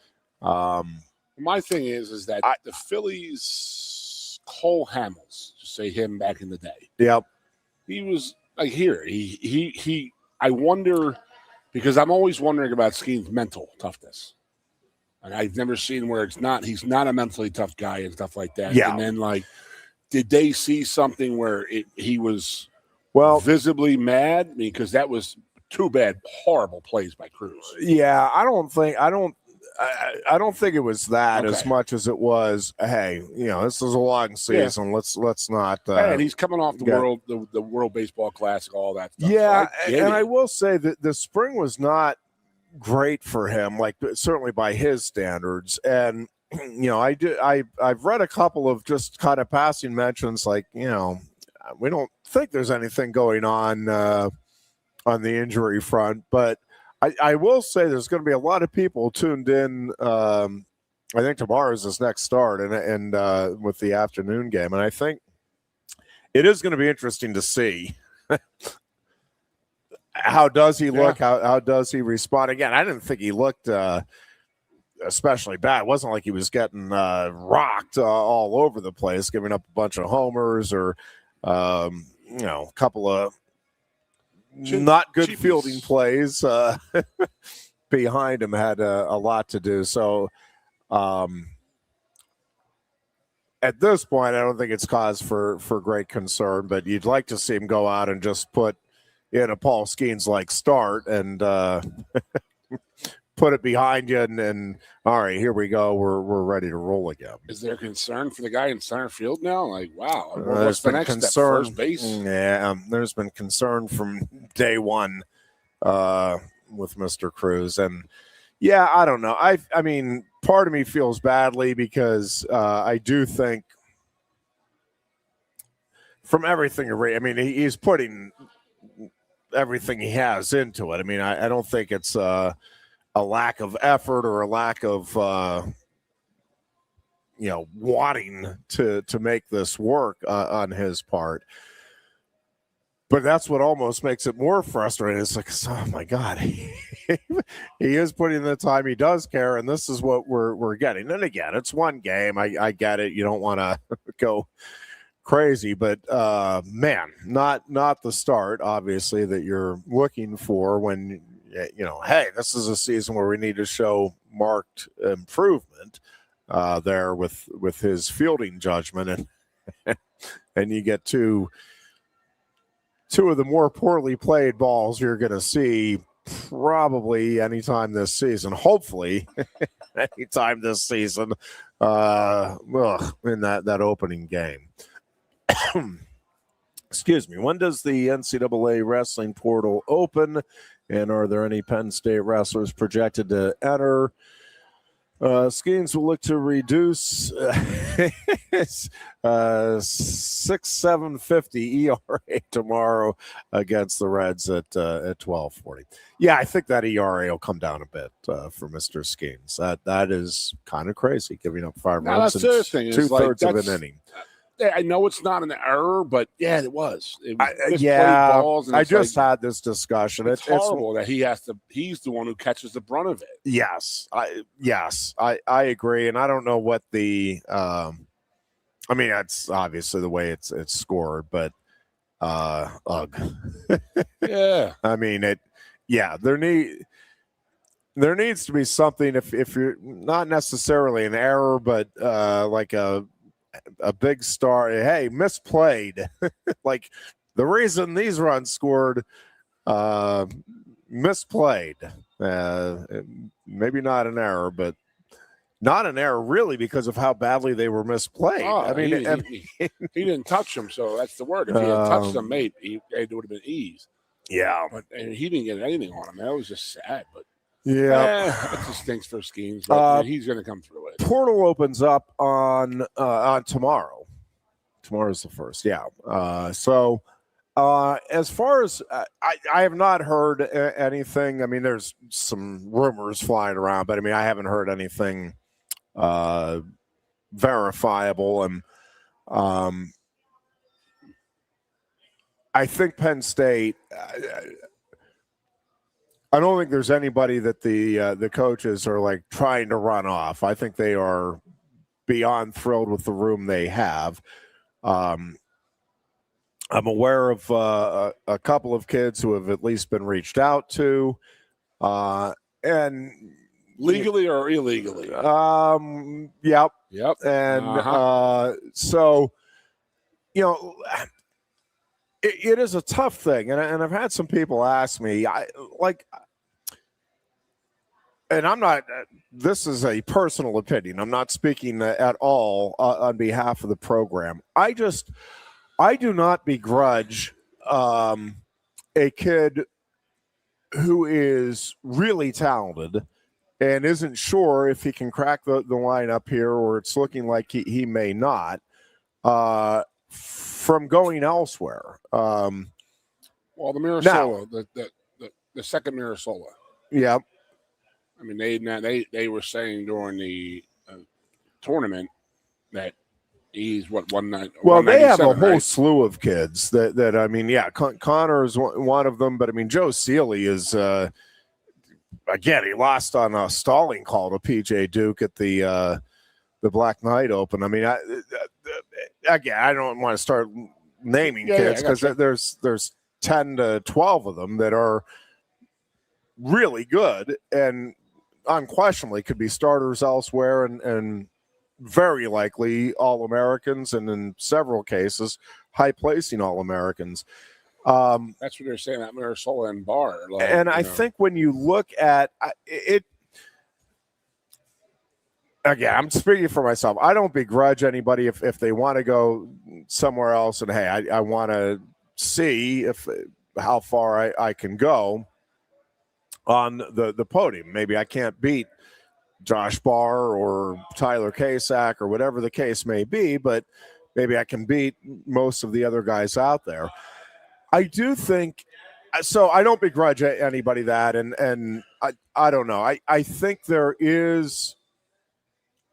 my thing is that the Phillies, Cole Hamels, to say him back in the day. Yep. He was like here. I wonder, because I'm always wondering about Skeen's mental toughness. And I've never seen where he's not a mentally tough guy and stuff like that. Yeah. And then did they see something where he was visibly mad? I mean, because that was too bad, horrible plays by Cruz. Yeah, I don't think it was that as Okay. much as it was, hey, this is a long season. Let's not. And he's coming off the World Baseball Classic, all that stuff. Yeah, So I get and it. I will say that the spring was not great for him, like certainly by his standards. And I've read a couple of just kind of passing mentions, like we don't think there's anything going on the injury front, but I will say there's going to be a lot of people tuned in. I think tomorrow is his next start, and with the afternoon game, and I think it is going to be interesting to see how does he look, how does he respond. Again, I didn't think he looked especially bad. It wasn't like he was getting rocked all over the place, giving up a bunch of homers or a couple of not good fielding plays behind him had a lot to do. So at this point, I don't think it's cause for great concern, but you'd like to see him go out and just put in a Paul Skeens-like start and put it behind you and all right, here we go. We're ready to roll again. Is there concern for the guy in center field now? Like, wow, There's what's the been next concern. step? First base? Yeah, there's been concern from day one with Mr. Cruz. And yeah, I don't know. I mean, part of me feels badly because I do think from everything, I mean, he's putting everything he has into it. I mean, I don't think it's a lack of effort or a lack of wanting to make this work on his part. But that's what almost makes it more frustrating. It's like, oh my God, he is putting the time. He does care, and this is what we're getting. And again, it's one game. I get it. You don't want to go crazy, but man, not the start, obviously, that you're looking for when hey, this is a season where we need to show marked improvement there with his fielding judgment, and you get two of the more poorly played balls you're going to see probably anytime this season. Hopefully, anytime this season in that opening game. Excuse me. When does the NCAA wrestling portal open? And are there any Penn State wrestlers projected to enter? Skeens will look to reduce 6.750 ERA tomorrow against the Reds at 12:40. Yeah, I think that ERA will come down a bit for Mr. Skeens. That is kind of crazy, giving up 5 runs in 2/3 of an inning. I know it's not an error, but yeah, it was. It was yeah, balls, and I just had this discussion. It's horrible that he's the one who catches the brunt of it. Yes, I agree, and I don't know what the. I mean, that's obviously the way it's scored, but ugh. Yeah, I mean it. Yeah, there needs to be something if you're not necessarily an error, but like a big star. Hey, misplayed. Like the reason these runs scored, misplayed. Maybe not an error, but not an error really because of how badly they were misplayed. I mean, he didn't touch him, so that's the word. If he had touched them, mate, it would have been ease. Yeah, but and he didn't get anything on him. That was just sad, but. Yeah, that just stinks for Skeens, but he's going to come through it. Portal opens up on tomorrow. Tomorrow's the 1st, yeah. So as far as I have not heard anything. I mean, there's some rumors flying around, but I mean, I haven't heard anything verifiable. And I think Penn State. I don't think there's anybody that the coaches are like trying to run off. I think they are beyond thrilled with the room they have. I'm aware of a couple of kids who have at least been reached out to, and legally or illegally. Yep. And so, it is a tough thing, and I've had some people ask me, and I'm not, this is a personal opinion. I'm not speaking at all on behalf of the program. I do not begrudge a kid who is really talented and isn't sure if he can crack the lineup here, or it's looking like he may not, from going elsewhere. Well, the Mirasola, the second Mirasola. Yeah. I mean, they were saying during the tournament that he's one night. Well, they have a whole right? slew of kids that I mean, yeah, Connor is one of them, but I mean, Joe Seeley is again, he lost on a stalling call to PJ Duke at the Black Knight Open. I mean, again, I don't want to start naming kids because there's 10 to 12 of them that are really good and unquestionably could be starters elsewhere and very likely All-Americans, and in several cases, high-placing All-Americans. That's what they're saying at Mirasola and Bar. And I think when you look at it, again, I'm speaking for myself. I don't begrudge anybody if they want to go somewhere else and, hey, I want to see how far I can go on the podium. Maybe I can't beat Josh Barr or Tyler Kasak or whatever the case may be, but maybe I can beat most of the other guys out there. I do think so. I don't begrudge anybody that, and I don't know. I think there is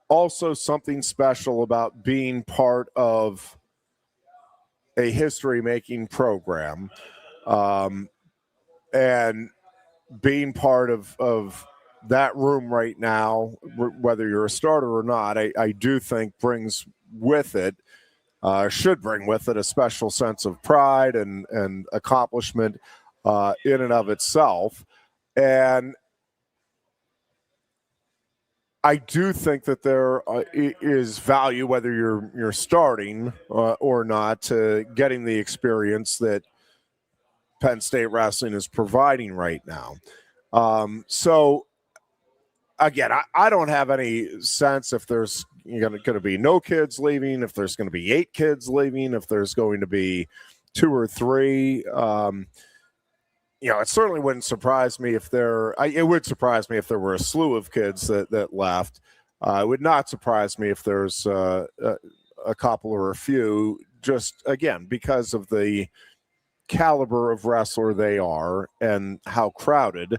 also something special about being part of a history-making program, and being part of that room right now, whether you're a starter or not. I do think brings with it. Should bring with it a special sense of pride and accomplishment in and of itself. And I do think that there is value, whether you're starting or not, to getting the experience that Penn State Wrestling is providing right now. So, again, I don't have any sense if there's going to be no kids leaving, if there's going to be 8 kids leaving, if there's going to be 2 or 3. It certainly wouldn't surprise me if it would surprise me if there were a slew of kids that left. It would not surprise me if there's a couple or a few, just, again, because of the caliber of wrestler they are and how crowded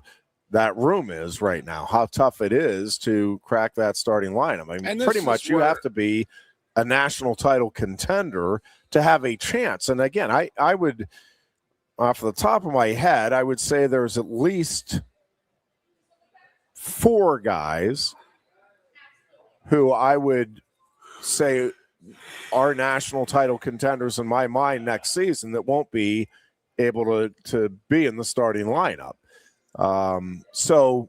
that room is right now, how tough it is to crack that starting lineup. I mean, pretty much you have to be a national title contender to have a chance. And again, I would, off the top of my head, I would say there's at least 4 guys who I would say are national title contenders in my mind next season that won't be able to be in the starting lineup. So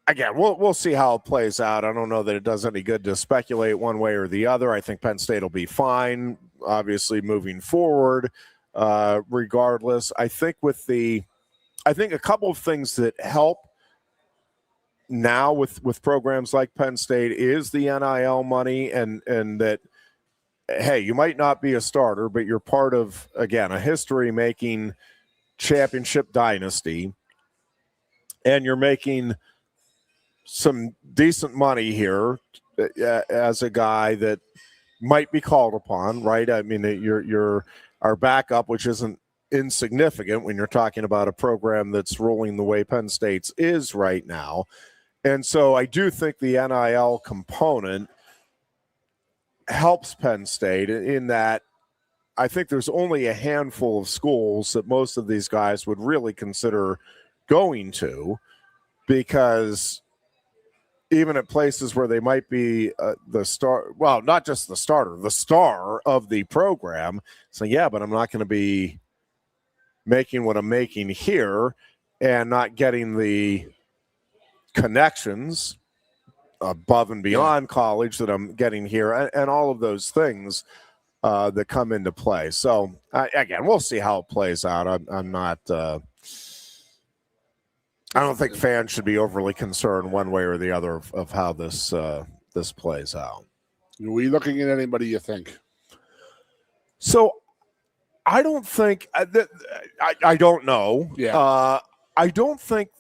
again, we'll see how it plays out. I don't know that it does any good to speculate one way or the other. I think Penn State will be fine, obviously, moving forward, regardless. I think a couple of things that help now with programs like Penn State is the NIL money, and that, hey, you might not be a starter, but you're part of, again, a history-making championship dynasty, and you're making some decent money here as a guy that might be called upon, right? I mean, you're our backup, which isn't insignificant when you're talking about a program that's rolling the way Penn State's is right now. And so I do think the NIL component helps Penn State in that I think there's only a handful of schools that most of these guys would really consider going to, because even at places where they might be the star, well, not just the starter, the star of the program, saying, yeah, but I'm not going to be making what I'm making here and not getting the connections above and beyond college that I'm getting here, and all of those things that come into play. So again, we'll see how it plays out. I'm not I don't think fans should be overly concerned one way or the other of how this plays out. Were you looking at anybody you think? So I don't think I don't know. Yeah. I don't think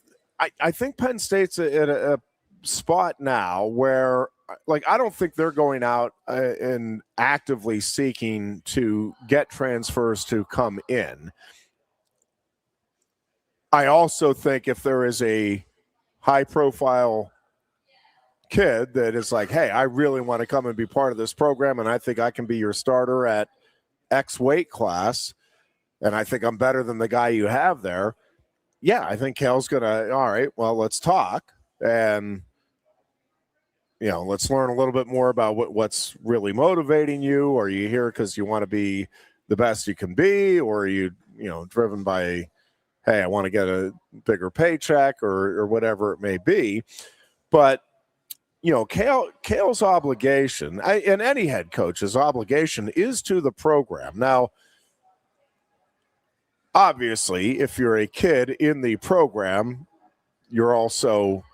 I think Penn State's at a spot now where, like, I don't think they're going out and actively seeking to get transfers to come in. I also think if there is a high-profile kid that is like, hey, I really want to come and be part of this program, and I think I can be your starter at X weight class, and I think I'm better than the guy you have there, yeah, I think Kale's going to, all right, well, let's talk, and, you know, let's learn a little bit more about what's really motivating you. Are you here because you want to be the best you can be, or are you, driven by, hey, I want to get a bigger paycheck or whatever it may be. But, Kale's obligation, and any head coach's obligation, is to the program. Now, obviously, if you're a kid in the program, you're also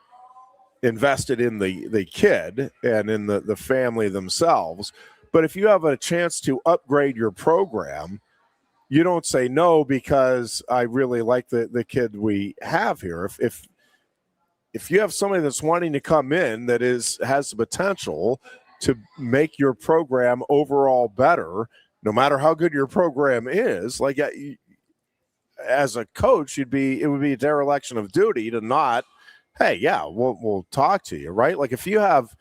invested in the kid and in the family themselves. But if you have a chance to upgrade your program, you don't say no because I really like the kid we have here. If you have somebody that's wanting to come in that has the potential to make your program overall better, no matter how good your program is, like as a coach, it would be a dereliction of duty to not, hey, yeah, we'll talk to you, right? Like if you have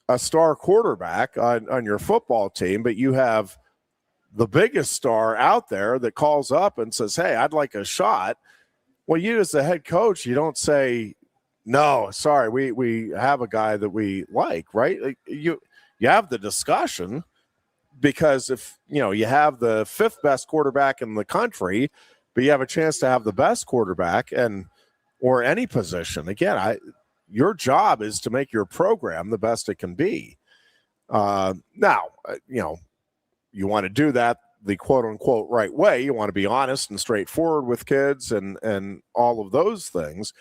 a star quarterback on your football team, but you have the biggest star out there that calls up and says, hey, I'd like a shot. Well, you as the head coach, you don't say, no, sorry, we have a guy that we like, right? Like you have the discussion, because if, you have the fifth best quarterback in the country, but you have a chance to have the best quarterback or any position. Again, your job is to make your program the best it can be. Now, you want to do that the quote unquote right way. You want to be honest and straightforward with kids and all of those things.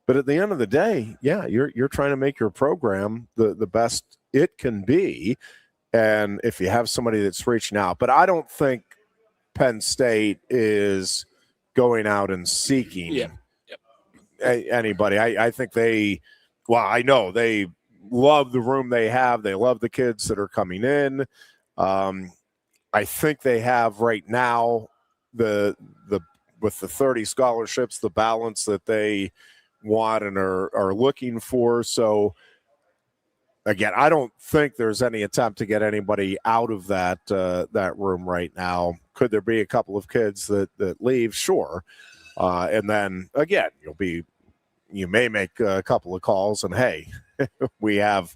But at the end of the day, yeah, you're trying to make your program the best it can be. And if you have somebody that's reaching out, but I don't think Penn State is going out and seeking anybody. I think I know they love the room they have. They love the kids that are coming in. I think they have right now with the 30 scholarships, the balance that they want and are looking for. So again, I don't think there's any attempt to get anybody out of that room right now. Could there be a couple of kids that leave? Sure. And then again, you may make a couple of calls and, hey, we have,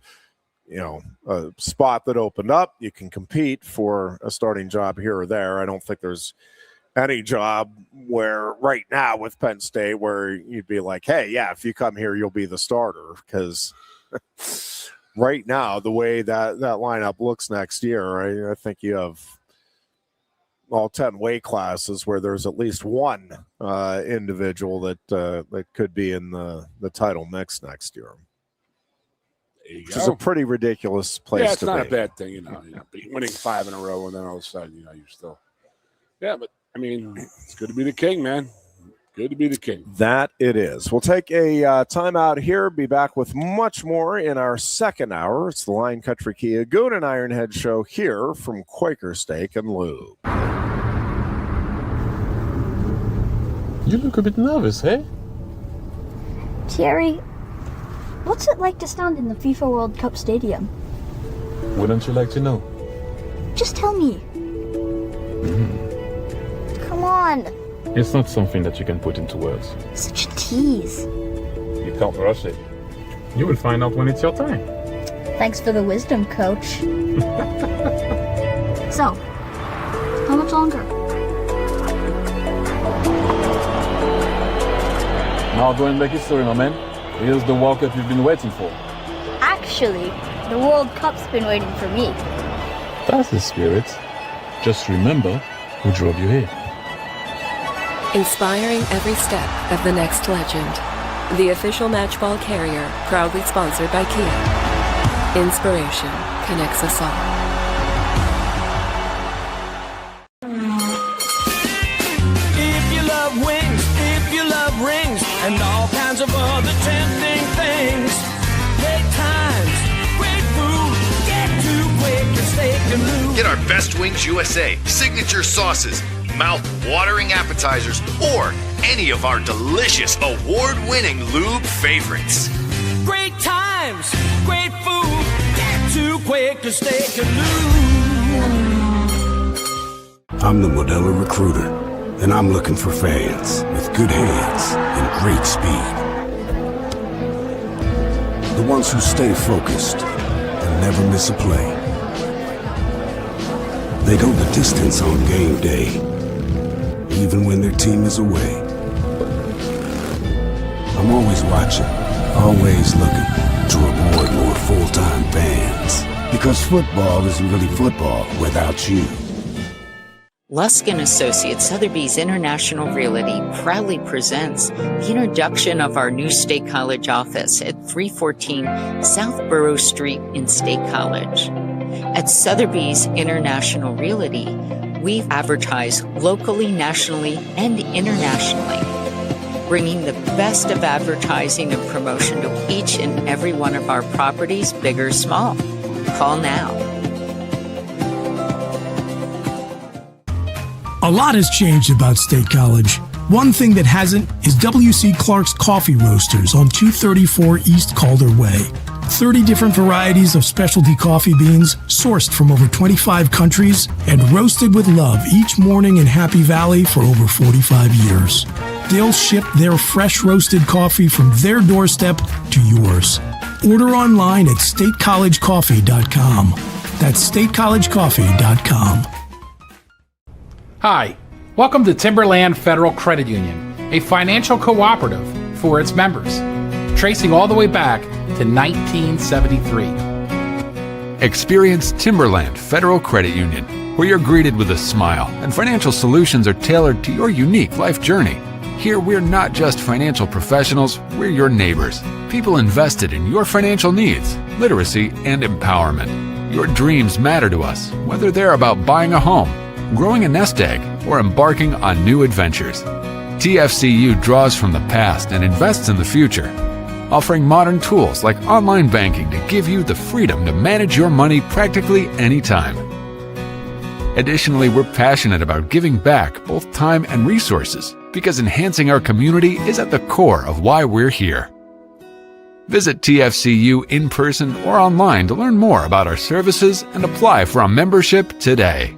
a spot that opened up. You can compete for a starting job here or there. I don't think there's any job where right now with Penn State where you'd be like, hey, yeah, if you come here, you'll be the starter. Because right now, the way that lineup looks next year, I think you have all 10 weight classes where there's at least one individual that could be in the title mix next year. Which is a pretty ridiculous place to be. Yeah, it's not a bad thing, winning 5 in a row and then all of a sudden, you're still. Yeah, but I mean, it's good to be the king, man. Good to be the king. That it is. We'll take a timeout here. Be back with much more in our second hour. It's the Lion Country Kia Goon and Ironhead show here from Quaker Steak and Lube. You look a bit nervous, hey? Terry, what's it like to stand in the FIFA World Cup stadium? Wouldn't you like to know? Just tell me. Come on. It's not something that you can put into words. Such a tease. You can't rush it. You will find out when it's your time. Thanks for the wisdom, Coach. So, how much longer? Now go and make history, my man. Here's the World Cup you've been waiting for. Actually, the World Cup's been waiting for me. That's the spirit. Just remember who drove you here. Inspiring every step of the next legend. the official matchball carrier, proudly sponsored by Kia. Inspiration connects us all. If you love wings, if you love rings, and all kinds of other tempting things, great times, great food, get to Quaker Steak Lube. Get our Best Wings USA signature sauces, mouth-watering appetizers, or any of our delicious award-winning lube favorites. Great times, great food, get to Quaker Steak Lube. I'm the Modelo Recruiter, and I'm looking for fans with good hands and great speed. The ones who stay focused and never miss a play. They go the distance on game day, even when their team is away. I'm always watching, always looking to reward more full-time fans. Because football isn't really football without you. Lusk & Associates Sotheby's International Realty proudly presents the introduction of our new State College office at 314 South Borough Street in State College. At Sotheby's International Realty, we advertise locally, nationally, and internationally, bringing the best of advertising and promotion to each and every one of our properties, big or small. Call now. A lot has changed about State College. One thing that hasn't is W.C. Clark's Coffee Roasters on 234 East Calder Way. 30 different varieties of specialty coffee beans sourced from over 25 countries and roasted with love each morning in Happy Valley for over 45 years. They'll ship their fresh roasted coffee from their doorstep to yours. Order online at statecollegecoffee.com. That's statecollegecoffee.com. Hi, welcome to Timberland Federal Credit Union, a financial cooperative for its members, tracing all the way back to 1973. Experience Timberland Federal Credit Union, where you're greeted with a smile and financial solutions are tailored to your unique life journey. Here, we're not just financial professionals, we're your neighbors, people invested in your financial needs, literacy, and empowerment. Your dreams matter to us, whether they're about buying a home, growing a nest egg, or embarking on new adventures. TFCU draws from the past and invests in the future, offering modern tools like online banking to give you the freedom to manage your money practically anytime. Additionally, we're passionate about giving back both time and resources because enhancing our community is at the core of why we're here. Visit TFCU in person or online to learn more about our services and apply for a membership today.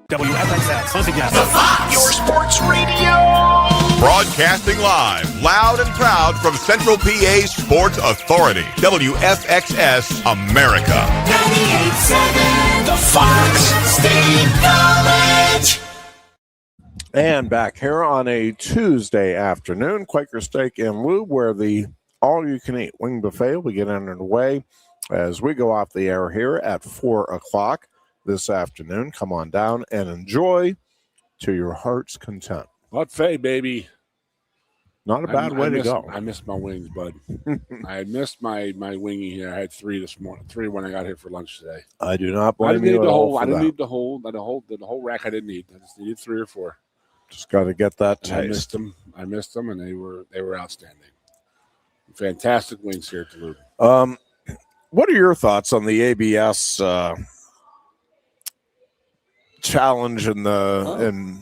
WFXX, once again, the Fox, your sports radio. Broadcasting live, loud and proud from Central PA's Sports Authority, WFXS America. 98.7, the Fox, State College. And back here on a Tuesday afternoon, Quaker Steak and Lube, where the all-you-can-eat wing buffet will be getting underway as we go off the air here at 4 o'clock this afternoon. Come on down and enjoy to your heart's content. Buffet, baby. Not a bad way to go. I missed my wings, bud. I missed my wingy here. I had 3 this morning, 3 when I got here for lunch today. I do not blame you at all. I didn't need the whole rack. I didn't need. I just needed 3 or 4. Just got to get that taste. I missed them, and they were outstanding. Fantastic wings here at the Lube. What are your thoughts on the ABS challenge and the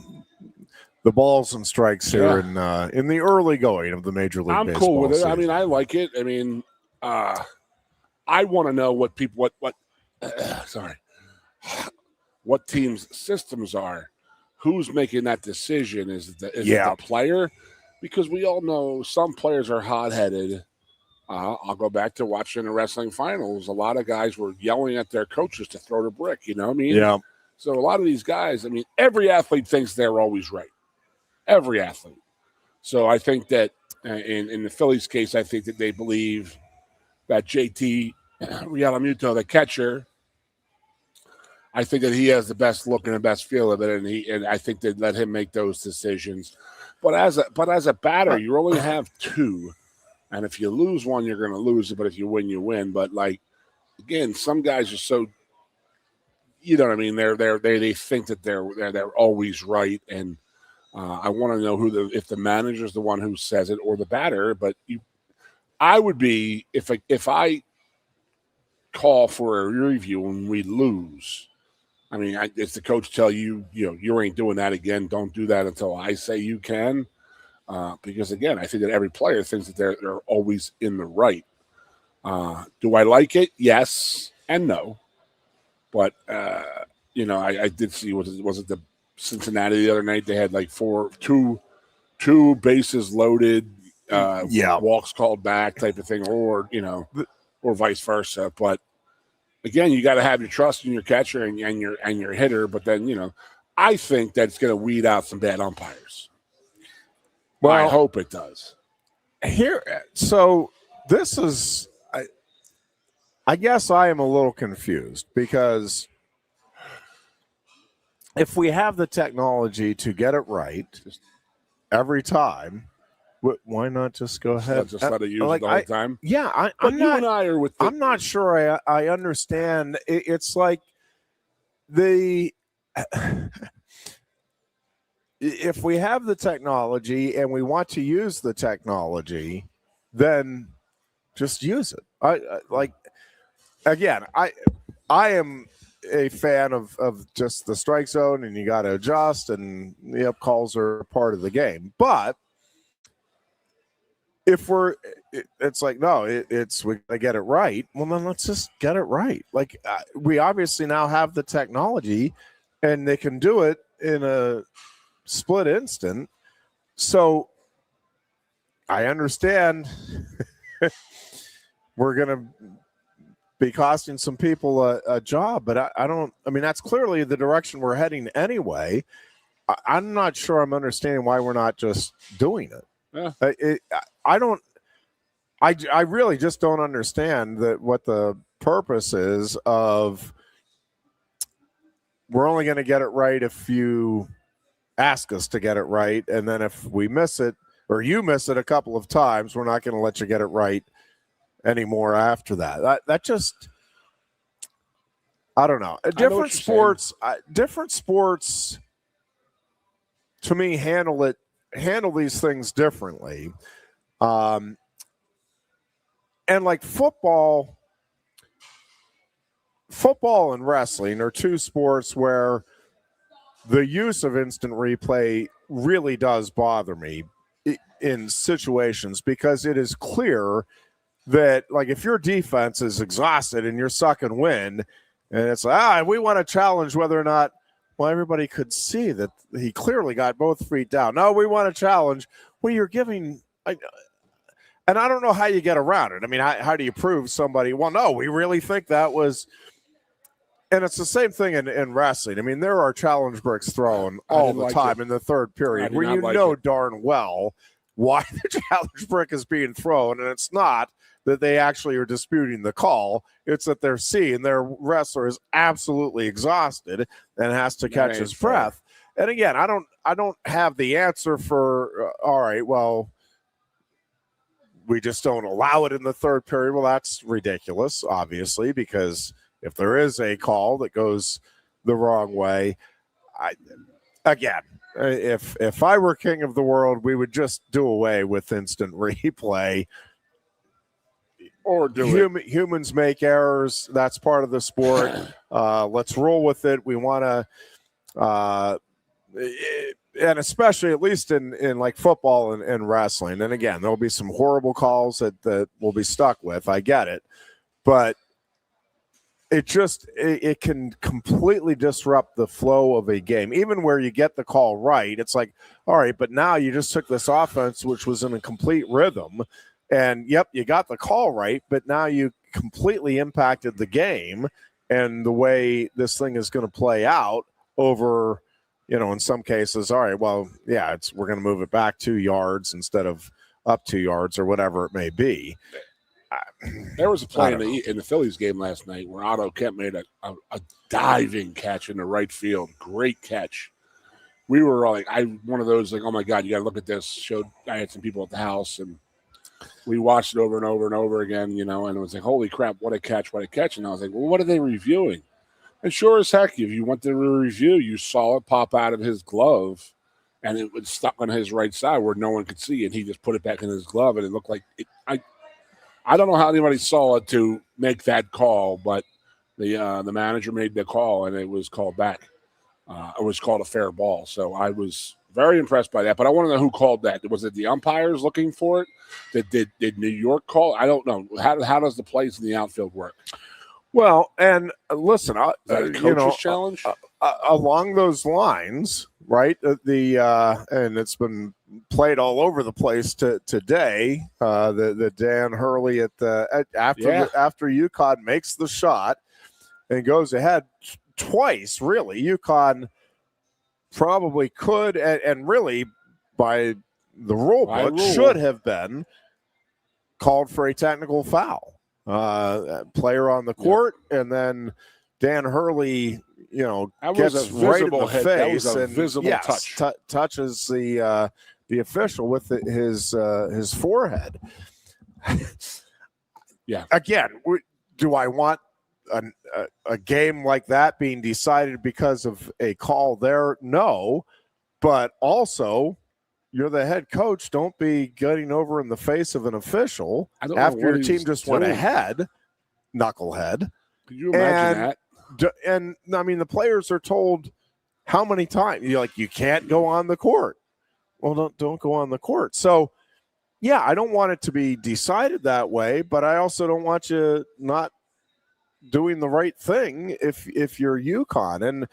balls and strikes here in the early going of the Major League Baseball cool with it. season? I mean, I like it. I mean, I want to know what people what teams' systems are. Who's making that decision? Is it the player? Because we all know some players are hot-headed. I'll go back to watching the wrestling finals. A lot of guys were yelling at their coaches to throw the brick. You know what I mean? Yeah. So a lot of these guys, I mean, every athlete thinks they're always right. Every athlete. So I think that in the Phillies' case, I think that they believe that JT Realmuto, the catcher, I think that he has the best look and the best feel of it, and I think they let him make those decisions. But as a batter, you only have two, and if you lose one, you're going to lose it. But if you win, you win. But like again, some guys are so, you know what I mean? They think that they're always right, and I want to know if the manager's the one who says it or the batter. But I would be if I call for a review and we lose. I mean, if the coach tell you, you ain't doing that again, don't do that until I say you can. Because again, I think that every player thinks that they're always in the right. Do I like it? Yes and no. But I did see was it the Cincinnati the other night? They had like two bases loaded, walks called back type of thing, or vice versa. But again, you got to have your trust in your catcher and your hitter. But then I think that's going to weed out some bad umpires. Well, I hope it does. So this is, I guess I am a little confused because if we have the technology to get it right every time, why not just go ahead? Just let it use it the whole time? Yeah, I'm not sure I understand. It's like if we have the technology and we want to use the technology, then just use it. I am a fan of just the strike zone, and you got to adjust, and calls are part of the game. But if it's like, no, we got to get it right. Well, then let's just get it right. Like we obviously now have the technology, and they can do it in a split instant. So I understand we're going to be costing some people a job, but I don't. I mean, that's clearly the direction we're heading anyway. I'm not sure I'm understanding why we're not just doing it. Yeah. I really just don't understand what the purpose is of. We're only going to get it right if you ask us to get it right, and then if we miss it or you miss it a couple of times, we're not going to let you get it right anymore after that. That just, I don't know. Different sports to me handle these things differently. And like football and wrestling are two sports where the use of instant replay really does bother me in situations, because it is clear that, like, if your defense is exhausted and you're sucking wind, and it's like, we want to challenge whether or not, well, everybody could see that he clearly got both feet down. No, we want to challenge. Well, you're giving, and I don't know how you get around it. I mean, how do you prove somebody, well, no, we really think that was, and it's the same thing in wrestling. I mean, there are challenge bricks thrown all the time in the third period where you know darn well why the challenge brick is being thrown, and it's not that they actually are disputing the call. It's that they're seeing their wrestler is absolutely exhausted and has to catch his breath. And again, I don't have the answer for, all right, well, we just don't allow it in the third period. Well, that's ridiculous, obviously, because if there is a call that goes the wrong way, if I were king of the world, we would just do away with instant replay. Or humans make errors. That's part of the sport. Let's roll with it. We want to, and especially at least in like football and wrestling. And again, there'll be some horrible calls that we'll be stuck with. I get it, but it can completely disrupt the flow of a game. Even where you get the call right, it's like, all right, but now you just took this offense, which was in a complete rhythm, and yep, you got the call right, but now you completely impacted the game and the way this thing is going to play out over, in some cases, all right, well, yeah, we're going to move it back 2 yards instead of up 2 yards or whatever it may be. There was a play in the Phillies game last night where Otto Kemp made a diving catch in the right field. Great catch. we were like, one of those like, oh my God, you got to look at this. I had some people at the house, and we watched it over and over and over again, and it was like, holy crap, what a catch, what a catch. And I was like, well, what are they reviewing? And sure as heck, if you went to the review, you saw it pop out of his glove, and it was stuck on his right side where no one could see, and he just put it back in his glove, and it looked like it. I don't know how anybody saw it to make that call, but the manager made the call, and it was called back. It was called a fair ball. So I was very impressed by that. But I want to know who called that. Was it the umpires looking for it? Did New York call? I don't know. How does the plays in the outfield work? Well, and listen, Is that a coach's challenge? Along those lines, right? And it's been played all over the place today. The Dan Hurley after UConn makes the shot and goes ahead twice. Really, UConn probably could and really by the rule book should have been called for a technical foul. Player on the court, and then Dan Hurley, gets right in the face. That was a and visible touch. Touches the official with his forehead. Yeah. Again, do I want a game like that being decided because of a call there? No, but also, you're the head coach. Don't be getting over in the face of an official after your team just went ahead, knucklehead. Could you imagine that? And I mean, the players are told how many times you can't go on the court. Well, don't go on the court. So, yeah, I don't want it to be decided that way, but I also don't want you not doing the right thing if you're UConn. And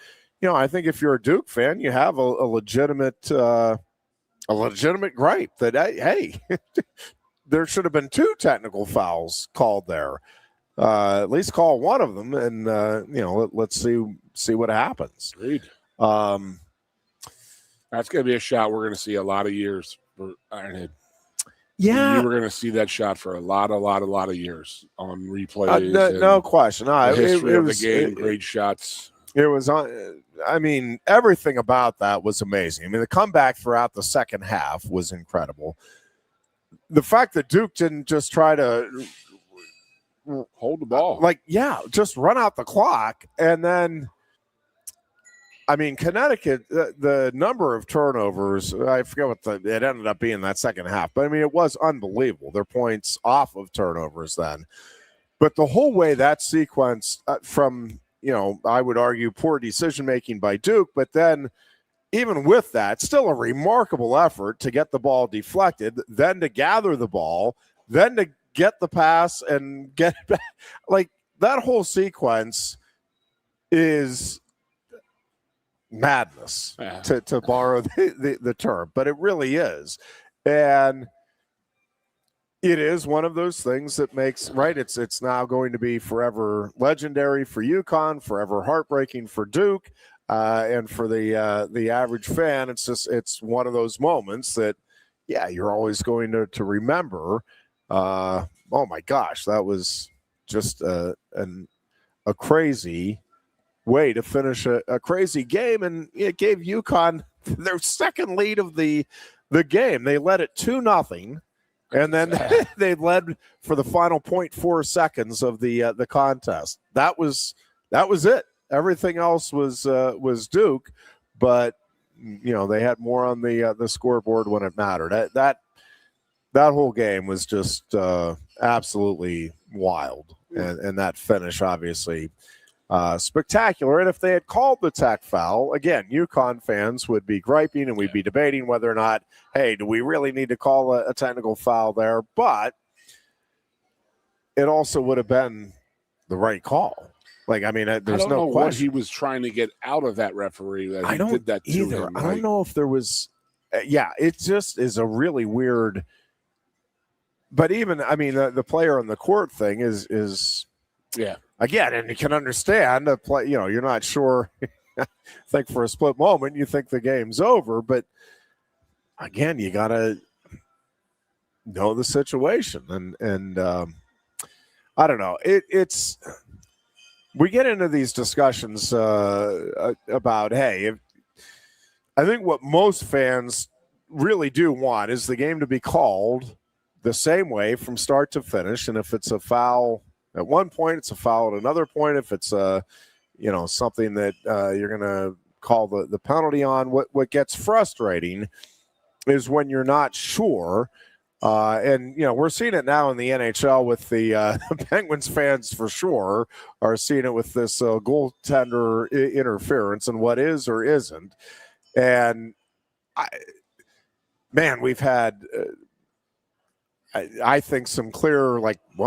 I think if you're a Duke fan, you have a legitimate gripe that, hey, there should have been 2 technical fouls called there. At least call one of them, and let's see what happens. Agreed. That's going to be a shot we're going to see a lot of years for Ironhead. Yeah, we're going to see that shot for a lot of years on replays. No question. The history of the game, great shots. It was on. I mean, everything about that was amazing. I mean, the comeback throughout the second half was incredible. The fact that Duke didn't just try to hold the ball, just run out the clock, and then, I mean, Connecticut, the number of turnovers, I forget what it ended up being that second half, but I mean, it was unbelievable. Their points off of turnovers then, but the whole way that sequence from. I would argue poor decision-making by Duke, but then even with that, still a remarkable effort to get the ball deflected, then to gather the ball, then to get the pass and get it back. Like, that whole sequence is madness, to borrow the term, but it really is. And it is one of those things that makes it's now going to be forever legendary for UConn, forever heartbreaking for Duke, and for the average fan. It's one of those moments that you're always going to remember. Oh my gosh, that was just a crazy way to finish a crazy game, and it gave UConn their second lead of the game. They led it 2-0. And then they led for the final 0.4 seconds of the contest. That was it. Everything else was Duke, but they had more on the scoreboard when it mattered. That whole game was just absolutely wild, and that finish obviously spectacular. And if they had called the tech foul, again, UConn fans would be griping, and we'd be debating whether or not, hey, do we really need to call a technical foul there? But it also would have been the right call. Like, I mean, there's no question. What he was trying to get out of that referee that he did that to him. I don't know if there was. It just is a really weird. But even, I mean, the player on the court thing is. Again, and you can understand the play. You're not sure. I think for a split moment you think the game's over, but again, you gotta know the situation, and I don't know. It's we get into these discussions about, hey, I think what most fans really do want is the game to be called the same way from start to finish. And if it's a foul at one point, it's a foul at another point. If it's something that you're going to call the penalty on, what gets frustrating is when you're not sure. And we're seeing it now in the NHL with the Penguins fans for sure are seeing it with this goaltender interference and what is or isn't. And we've had, I think, some clear,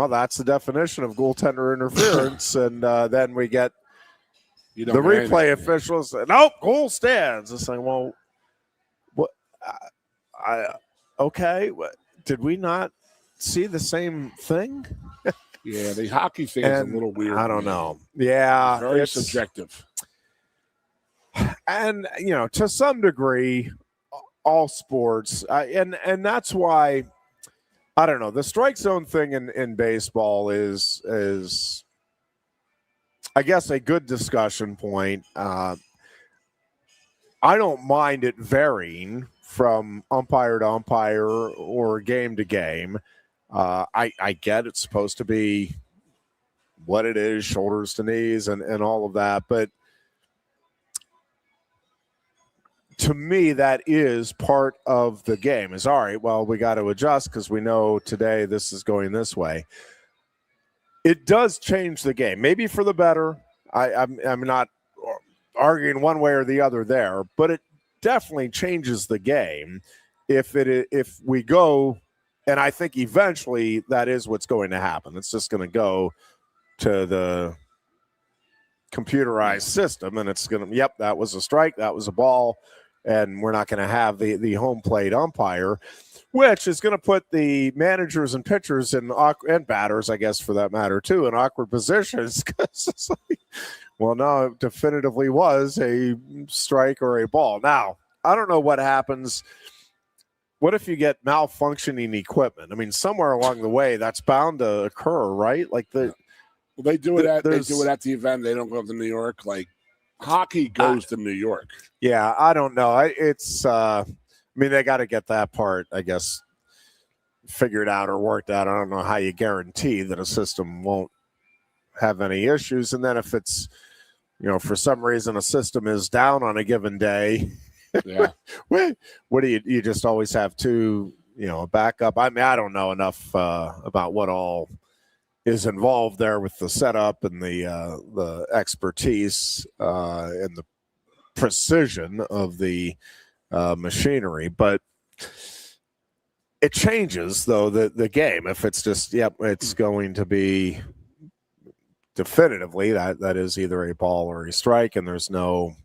that's the definition of goaltender interference. And then we get the replay officials, nope, goal stands. It's like, well, what? Okay. Did we not see the same thing? Yeah, the hockey thing's a little weird. I don't know. Yeah. It's very subjective. And, to some degree, all sports, and that's why, I don't know, the strike zone thing in baseball is I guess a good discussion point. I don't mind it varying from umpire to umpire or game to game. I get it's supposed to be what it is, shoulders to knees and all of that, but to me, that is part of the game. Is all right, well, we got to adjust because we know today this is going this way. It does change the game, maybe for the better. I'm not arguing one way or the other there, but it definitely changes the game if we go, and I think eventually that is what's going to happen. It's just going to go to the computerized system, and it's going to, yep, that was a strike, that was a ball, and we're not going to have the home plate umpire, which is going to put the managers and pitchers and batters, I guess, for that matter, too, in awkward positions. Because it's like, well, no, it definitively was a strike or a ball. Now, I don't know what happens. What if you get malfunctioning equipment? I mean, somewhere along the way, that's bound to occur, right? Like they do it at the event. They don't go up to New York. Like hockey goes to New York. Yeah, I don't know. They got to get that part, I guess, figured out or worked out. I don't know how you guarantee that a system won't have any issues. And then if it's, for some reason a system is down on a given day, yeah, what do you just always have two, backup? I mean, I don't know enough about what all is involved there with the setup and the expertise and the precision of the machinery, but it changes though the game. If it's just it's going to be definitively that is either a ball or a strike, and there's no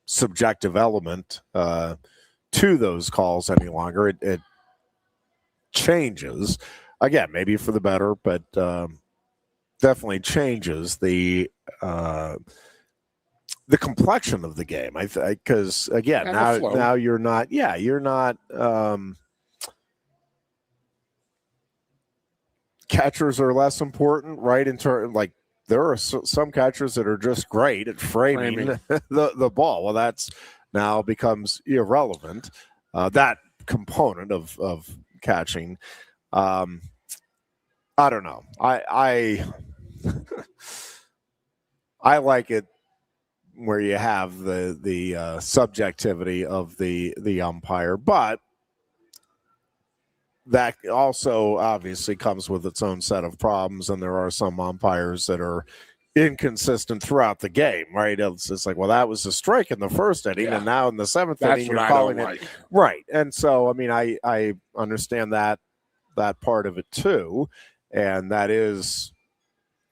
subjective element to those calls any longer. It changes again, maybe for the better, but definitely changes the complexion of the game. Because again, now you're not. Yeah, you're not. Catchers are less important, right? In turn, like there are some catchers that are just great at framing. the ball. Well, that's now becomes irrelevant. That component of catching. I don't know. I like it where you have the subjectivity of the umpire, but that also obviously comes with its own set of problems, and there are some umpires that are inconsistent throughout the game, right? It's like, well, that was a strike in the first inning, and now in the seventh inning you're calling it right. And so, I mean, I understand that part of it too, and that is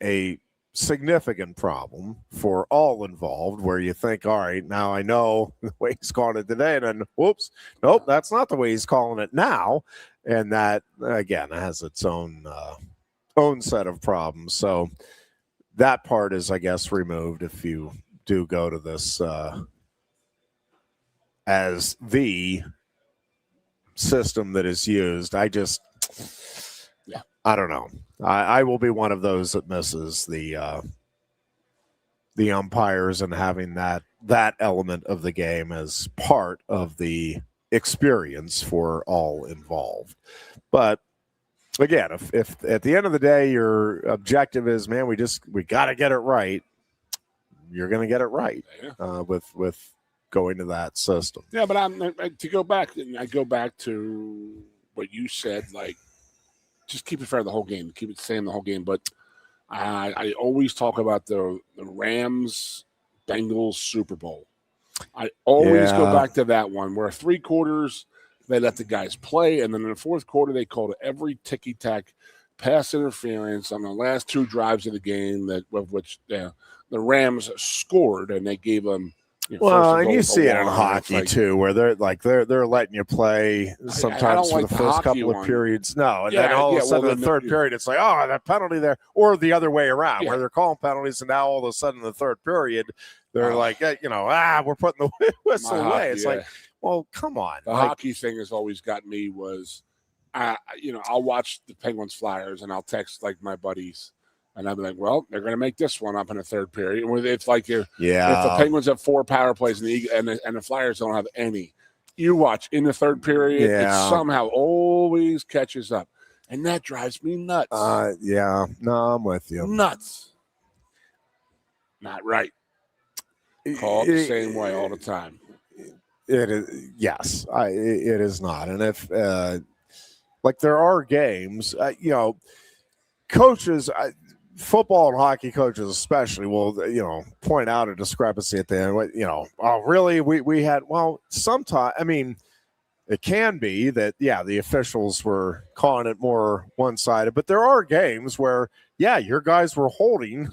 a significant problem for all involved, where you think, all right, now I know the way he's calling it today, and then whoops, nope, that's not the way he's calling it now. And that, again, has its own set of problems. So that part is, I guess, removed if you do go to this as the system that is used. I don't know. I will be one of those that misses the the umpires and having that element of the game as part of the experience for all involved. But again, if at the end of the day your objective is, man, we got to get it right, you're going to get it right with going to that system. Yeah, but I go back to what you said, like, just keep it fair the whole game, keep it the same the whole game. But I always talk about the Rams Bengals Super Bowl. I always go back to that one where 3 quarters they let the guys play, and then in the 4th quarter they called every ticky-tack pass interference on the last 2 drives of the game of which the Rams scored, and they gave them. Well, and you see it in hockey too, where they're letting you play sometimes for the first couple of periods. No, and then all of a sudden in the 3rd period, it's like, oh, that penalty there, or the other way around, where they're calling penalties, and now all of a sudden in the 3rd period, they're like, we're putting the whistle away. It's like, well, come on. The hockey thing has always got me was, I'll watch the Penguins Flyers, and I'll text like my buddies. And I'd be like, well, they're going to make this one up in the 3rd period. It's like if the Penguins have 4 power plays and the Flyers don't have any, you watch in the 3rd period, it somehow always catches up. And that drives me nuts. No, I'm with you. Nuts. Not right. Call it the same way all the time. It is, yes, it is not. And if, there are games, coaches, football and hockey coaches especially will, point out a discrepancy at the end. Oh, really? We had, sometimes, it can be that, the officials were calling it more one-sided, but there are games where, your guys were holding,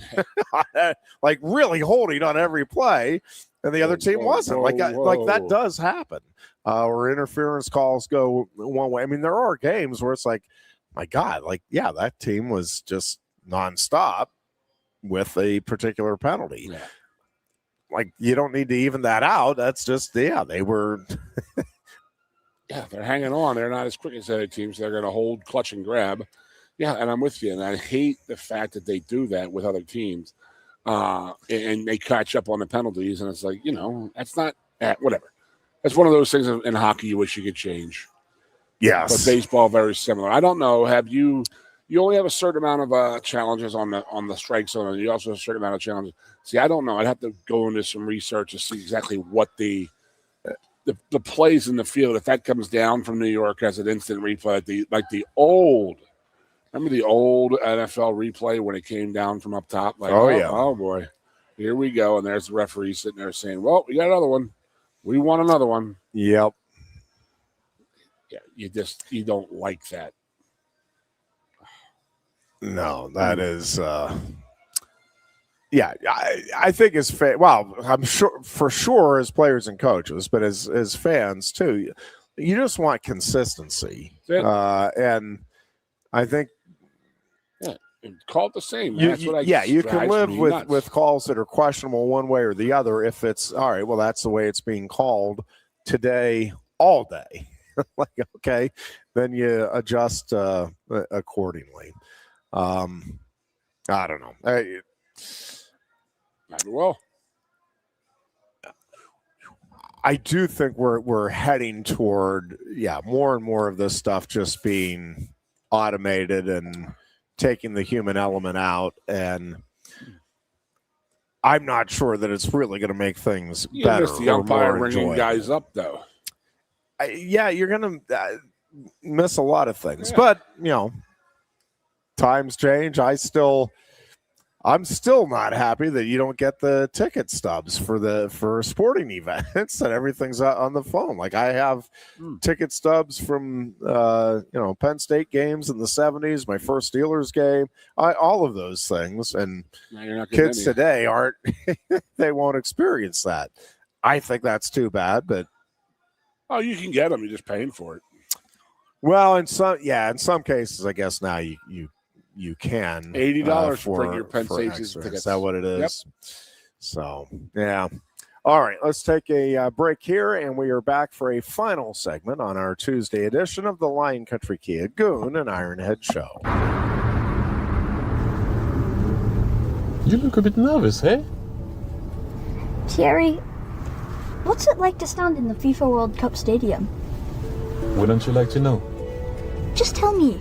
like really holding on every play, and the other team wasn't. That does happen. Or interference calls go one way. There are games where it's like, my God, that team was just nonstop with a particular penalty. You don't need to even that out. That's just, they were. They're hanging on. They're not as quick as other teams. They're going to hold, clutch, and grab. Yeah, and I'm with you. And I hate the fact that they do that with other teams. And they catch up on the penalties. And it's like, that's not, whatever. That's one of those things in hockey you wish you could change. Yes. But baseball, very similar. I don't know. You only have a certain amount of challenges on the strike zone. You also have a certain amount of challenges. See, I don't know. I'd have to go into some research to see exactly what the plays in the field, if that comes down from New York as an instant replay, like the old. Remember the old NFL replay when it came down from up top? Oh boy, here we go. And there's the referee sitting there saying, well, we got another one. We want another one. Yep. Yeah, you don't like that. No, that is, I think as I'm sure for sure as players and coaches, but as fans too, you just want consistency. And I think, call it the same. You can live with calls that are questionable one way or the other if it's all right. Well, that's the way it's being called today, all day. Okay, then you adjust accordingly. I don't know. Well, I do think we're heading toward more and more of this stuff just being automated and taking the human element out, and I'm not sure that it's really going to make things better. Miss the umpire ringing guys up, though. You're going to miss a lot of things, but times change. I'm still not happy that you don't get the ticket stubs for sporting events and everything's on the phone. Like I have ticket stubs from Penn State games in the 70s, my first Steelers game, all of those things. And kids today aren't they won't experience that. I think that's too bad, but you can get them. You're just paying for it. Well, in some cases, I guess now you can $80 for bring your Penn State tickets. Is that what it is? Yep. So, yeah. All right, let's take a break here, and we are back for a final segment on our Tuesday edition of the Lion Country Kid, Goon and Ironhead Show. You look a bit nervous, eh? Thierry, what's it like to stand in the FIFA World Cup stadium? Wouldn't you like to know? Just tell me.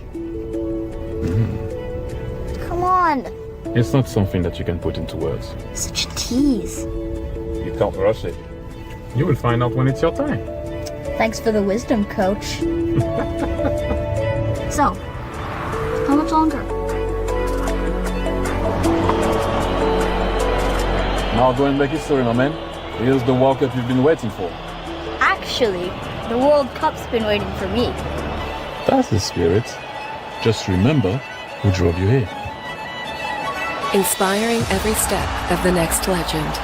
Come on. It's not something that you can put into words. Such a tease. You can't rush it. You will find out when it's your time. Thanks for the wisdom, coach. So, how much longer? Now go and make history, my man. Here's the World Cup you've been waiting for. Actually, the World Cup's been waiting for me. That's the spirit. Just remember who drove you here. Inspiring every step of the next legend.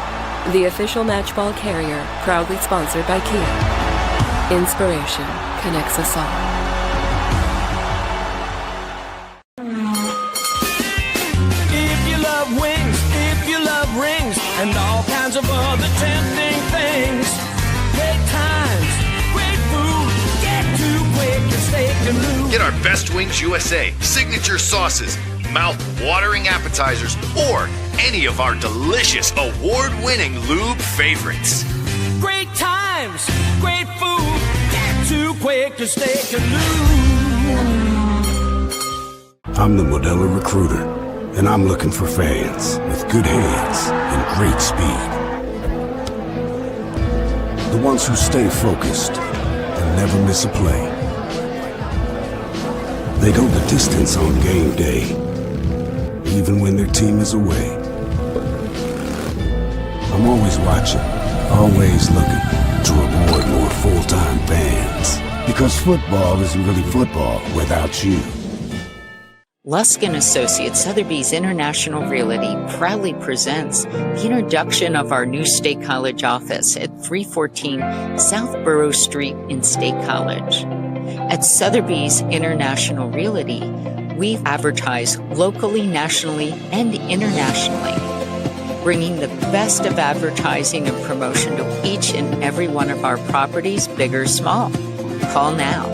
The official matchball carrier, proudly sponsored by Kia. Inspiration connects us all. If you love wings, if you love rings, and all kinds of other tempting things. Great times, great food, get to Quaker Steak Lube. Get our Best Wings USA signature sauces, mouth-watering appetizers, or any of our delicious award-winning lube favorites. Great times, great food, get to Quaker Steak Lube. I'm the Modelo Recruiter, and I'm looking for fans with good hands and great speed. The ones who stay focused and never miss a play. They go the distance on game day, even when their team is away. I'm always watching, always looking to reward more full-time fans. Because football isn't really football without you. Lusk & Associates Sotheby's International Realty proudly presents the introduction of our new State College office at 314 South Borough Street in State College. At Sotheby's International Realty, we advertise locally, nationally, and internationally, bringing the best of advertising and promotion to each and every one of our properties, big or small. Call now.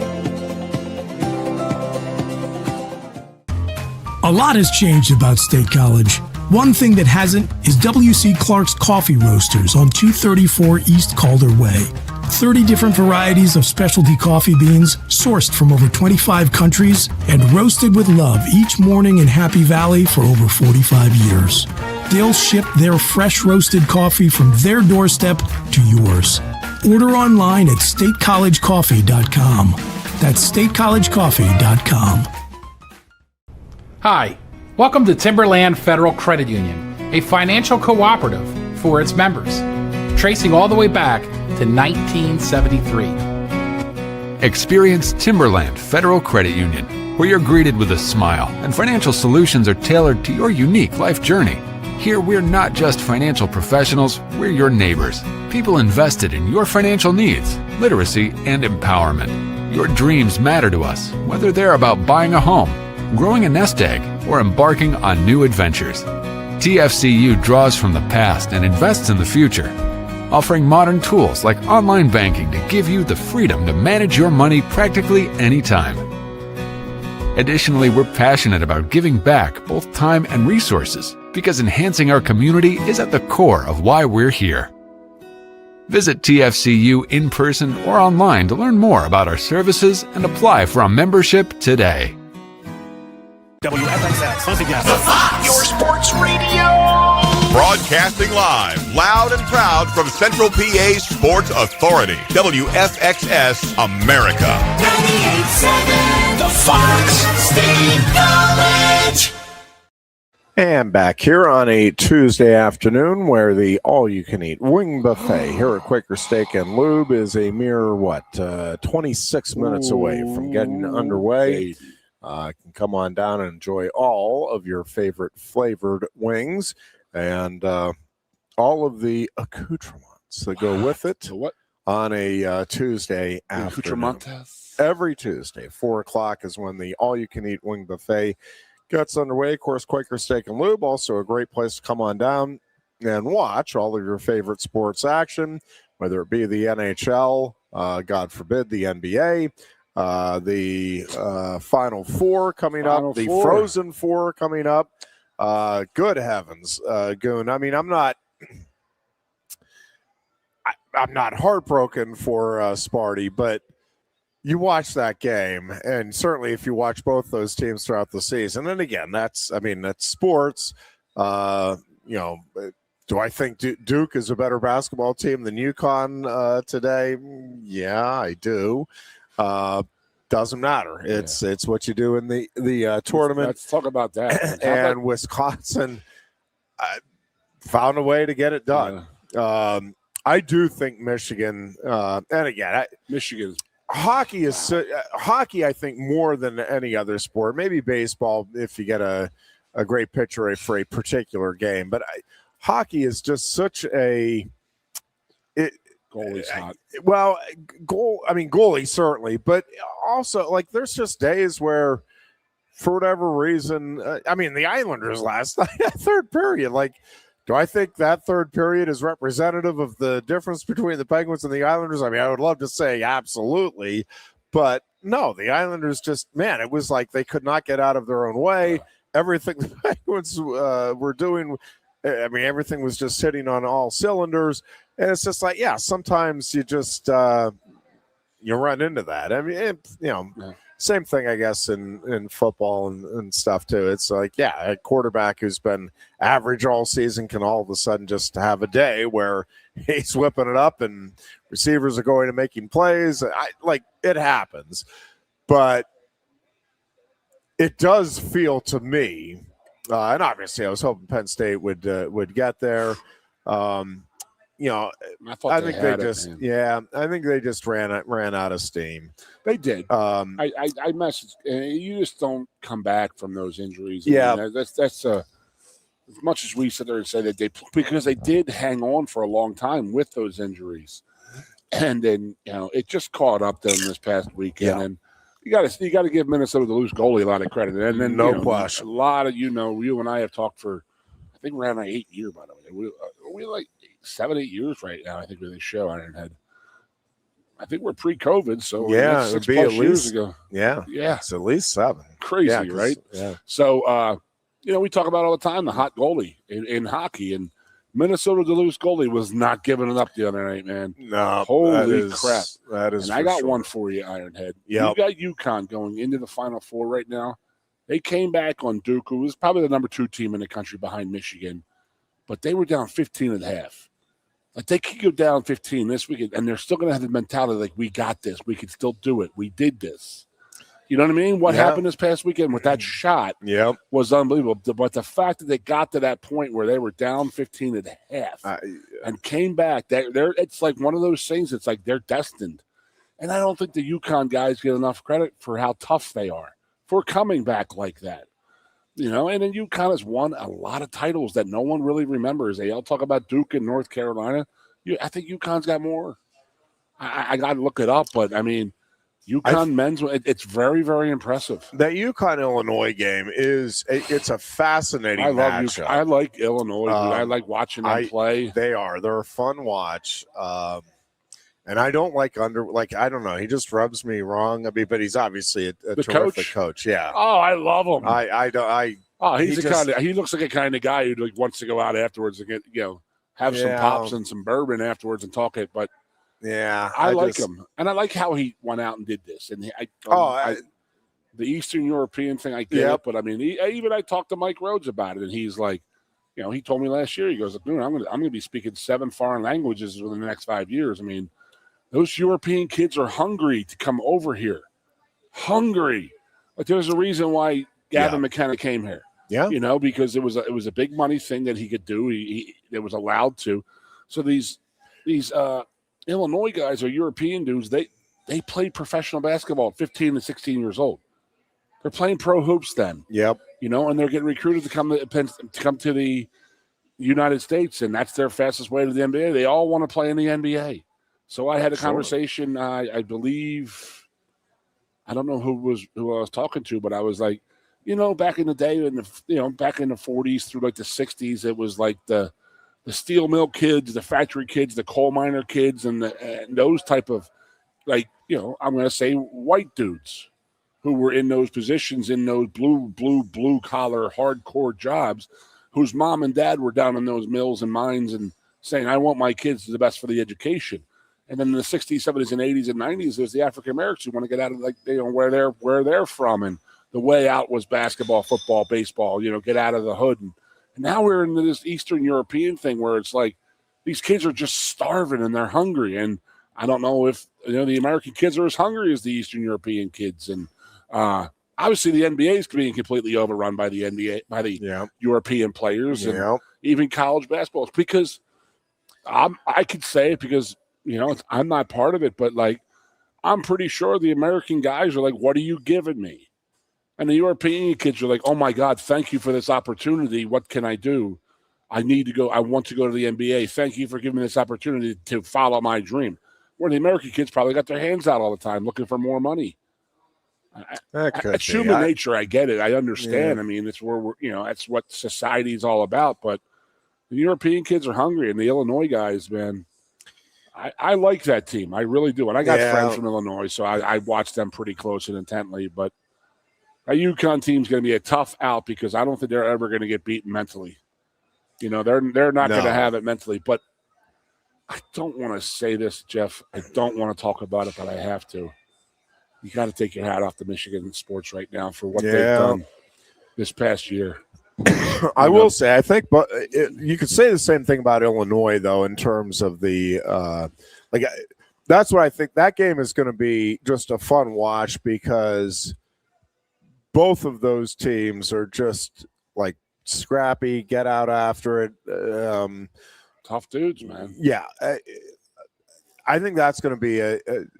A lot has changed about State College. One thing that hasn't is W.C. Clark's Coffee Roasters on 234 East Calder Way. 30 different varieties of specialty coffee beans sourced from over 25 countries and roasted with love each morning in Happy Valley for over 45 years. They'll ship their fresh roasted coffee from their doorstep to yours. Order online at statecollegecoffee.com. That's statecollegecoffee.com. Hi, welcome to Timberland Federal Credit Union, a financial cooperative for its members, tracing all the way back to 1973. Experience Timberland Federal Credit Union, where you're greeted with a smile and financial solutions are tailored to your unique life journey. Here, we're not just financial professionals, we're your neighbors, people invested in your financial needs, literacy, and empowerment. Your dreams matter to us, whether they're about buying a home, growing a nest egg, or embarking on new adventures. TFCU draws from the past and invests in the future, offering modern tools like online banking to give you the freedom to manage your money practically anytime. Additionally, we're passionate about giving back both time and resources because enhancing our community is at the core of why we're here. Visit TFCU in person or online to learn more about our services and apply for a membership today. WFXX, once again, the Fox, your sports radio. Broadcasting live, loud and proud from Central PA's Sports Authority, WFXS America. 98.7, the Fox, State College. And back here on a Tuesday afternoon where the all-you-can-eat wing buffet here at Quaker Steak and Lube is a mere, 26 minutes away from getting underway. Can come on down and enjoy all of your favorite flavored wings and all of the accoutrements that go with it on a Tuesday afternoon. Every Tuesday, 4 o'clock is when the all-you-can-eat wing buffet gets underway. Of course, Quaker Steak and Lube, also a great place to come on down and watch all of your favorite sports action, whether it be the NHL, God forbid, the NBA, the Final Four coming up, the Frozen Four coming up. Good heavens, Goon. I mean, I'm not I'm not heartbroken for Sparty, but you watch that game, and certainly if you watch both those teams throughout the season, and again, that's sports. Do I think Duke is a better basketball team than UConn today? Yeah, I do. Doesn't matter. It's what you do in the tournament. Let's talk about that. And Wisconsin found a way to get it done. Yeah. I do think Michigan, and again, Michigan hockey is hockey. I think more than any other sport, maybe baseball if you get a great pitcher for a particular game, but hockey is just such a. Goalie's hot. Well, goalie certainly, but also like there's just days where, for whatever reason, the Islanders last night, third period, like. Do I think that third period is representative of the difference between the Penguins and the Islanders? I mean, I would love to say absolutely, but no, the Islanders just, man, it was like they could not get out of their own way. Everything the Penguins were doing, everything was just hitting on all cylinders. And it's just like, yeah, sometimes you just, you run into that. I mean, same thing, I guess, in football and stuff, too. It's like, yeah, a quarterback who's been average all season can all of a sudden just have a day where he's whipping it up and receivers are going and making plays. It happens. But it does feel to me, and obviously I was hoping Penn State would get there. I think they just ran out of steam. They did. I messaged, you just don't come back from those injuries. Yeah, that's as much as we sit there and say that because they did hang on for a long time with those injuries, and then it just caught up to them this past weekend. Yeah. And you got to give Minnesota the loose goalie a lot of credit, and then no question. A lot of you and I have talked for, I think we're on 8 years by the way. We like 7-8 years right now. I think with this show Ironhead. I think we're pre-COVID, so yeah, it would be at least years ago. Yeah, it's at least 7. Crazy, right? Yeah. So we talk about all the time the hot goalie in hockey, and Minnesota the loose goalie was not giving it up the other night, man. No, holy crap! That is. And I got one for you, Ironhead. Yeah, you got UConn going into the Final Four right now. They came back on Duke, who was probably the number 2 team in the country behind Michigan, but they were down 15.5. Like they could go down 15 this weekend, and they're still going to have the mentality like, we got this. We can still do it. We did this. You know what I mean? What happened this past weekend with that shot was unbelievable. But the fact that they got to that point where they were down 15.5 and came back, it's like one of those things. It's like they're destined. And I don't think the UConn guys get enough credit for how tough they are for coming back like that. And then UConn has won a lot of titles that no one really remembers. They all talk about Duke and North Carolina. I think UConn's got more. I got to look it up, but UConn men's, it's very, very impressive. That UConn-Illinois game it's a fascinating matchup. I like Illinois. I like watching them play. They're a fun watch. And I don't like I don't know. He just rubs me wrong. but he's obviously a terrific coach. Yeah. Oh, I love him. He looks like a kind of guy who wants to go out afterwards and get, have some pops and some bourbon afterwards and talk it. But yeah, I like him. And I like how he went out and did this. And the Eastern European thing, I get it. But I talked to Mike Rhodes about it, and he's like, he told me last year, he goes, dude, I'm going to be speaking 7 foreign languages within the next 5 years. Those European kids are hungry to come over here. Hungry. Like there's a reason why Gavin McKenna came here. Yeah. Because it was a big money thing that he could do. He was allowed to. So these Illinois guys are European dudes. They played professional basketball at 15 and 16 years old. They're playing pro hoops then. Yep. And they're getting recruited to come to the United States, and that's their fastest way to the NBA. They all want to play in the NBA. So I had a conversation. I believe, I don't know who I was talking to, but I was like, back in the day, back in the 40s through like the 60s, it was like the steel mill kids, the factory kids, the coal miner kids, and those type of I'm going to say white dudes who were in those positions, in those blue collar hardcore jobs, whose mom and dad were down in those mills and mines and saying, I want my kids to the best for the education. And then in the 60s, 70s, and 80s and 90s, there's the African Americans who want to get out of where they're from, and the way out was basketball, football, baseball. Get out of the hood. And now we're in this Eastern European thing where it's like these kids are just starving and they're hungry. And I don't know if the American kids are as hungry as the Eastern European kids. And obviously, the NBA is being completely overrun by the European players and even college basketball. Because I could say it because. I'm not part of it, but I'm pretty sure the American guys are like, what are you giving me? And the European kids are like, oh my God, thank you for this opportunity. What can I do? I need to go. I want to go to the NBA. Thank you for giving me this opportunity to follow my dream. Where the American kids probably got their hands out all the time looking for more money. It's human nature. I get it. I understand. Yeah. I mean, it's where that's what society is all about. But the European kids are hungry, and the Illinois guys, man, I like that team. I really do. And I got friends from Illinois, so I watch them pretty close and intently. But a UConn team's going to be a tough out because I don't think they're ever going to get beaten mentally. They're not going to have it mentally. But I don't want to say this, Jeff. I don't want to talk about it, but I have to. You got to take your hat off to Michigan sports right now for what they've done this past year. I will say, I think, but you could say the same thing about Illinois, though, in terms of the that's what I think. That game is going to be just a fun watch because both of those teams are just scrappy, get out after it. Tough dudes, man. Yeah, I think that's going to be an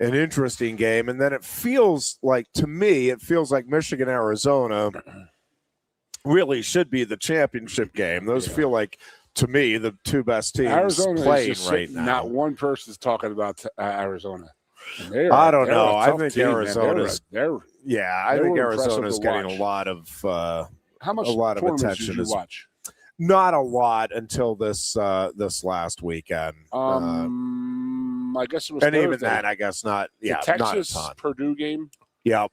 interesting game, and then it feels like Michigan Arizona really should be the championship game. Those feel like, to me, the two best teams Arizona playing is right now. Not one person's talking about Arizona. I don't know. I think team, Arizona's. I think Arizona's getting a lot of how much attention. Did you watch? Not a lot until this last weekend. I guess it was. And Thursday. even that, I guess not. Yeah, the Texas Purdue game. Yep.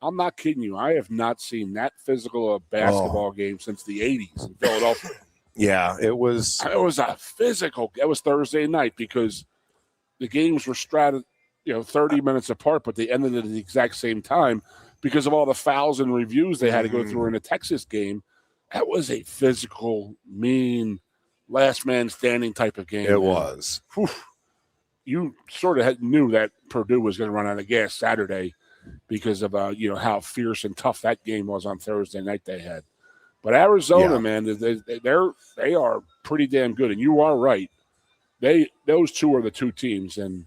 I'm not kidding you. I have not seen that physical of basketball game since the 80s in Philadelphia. Yeah, it was. It was a physical. It was Thursday night because the games were 30 minutes apart, but they ended at the exact same time because of all the fouls and reviews they had to go through in the Texas game. That was a physical, mean, last man standing type of game. It was. Whew. You sort of knew that Purdue was going to run out of gas Saturday because of how fierce and tough that game was on Thursday night they had. But Arizona, man, they are pretty damn good, and you are right. Those two are the two teams, and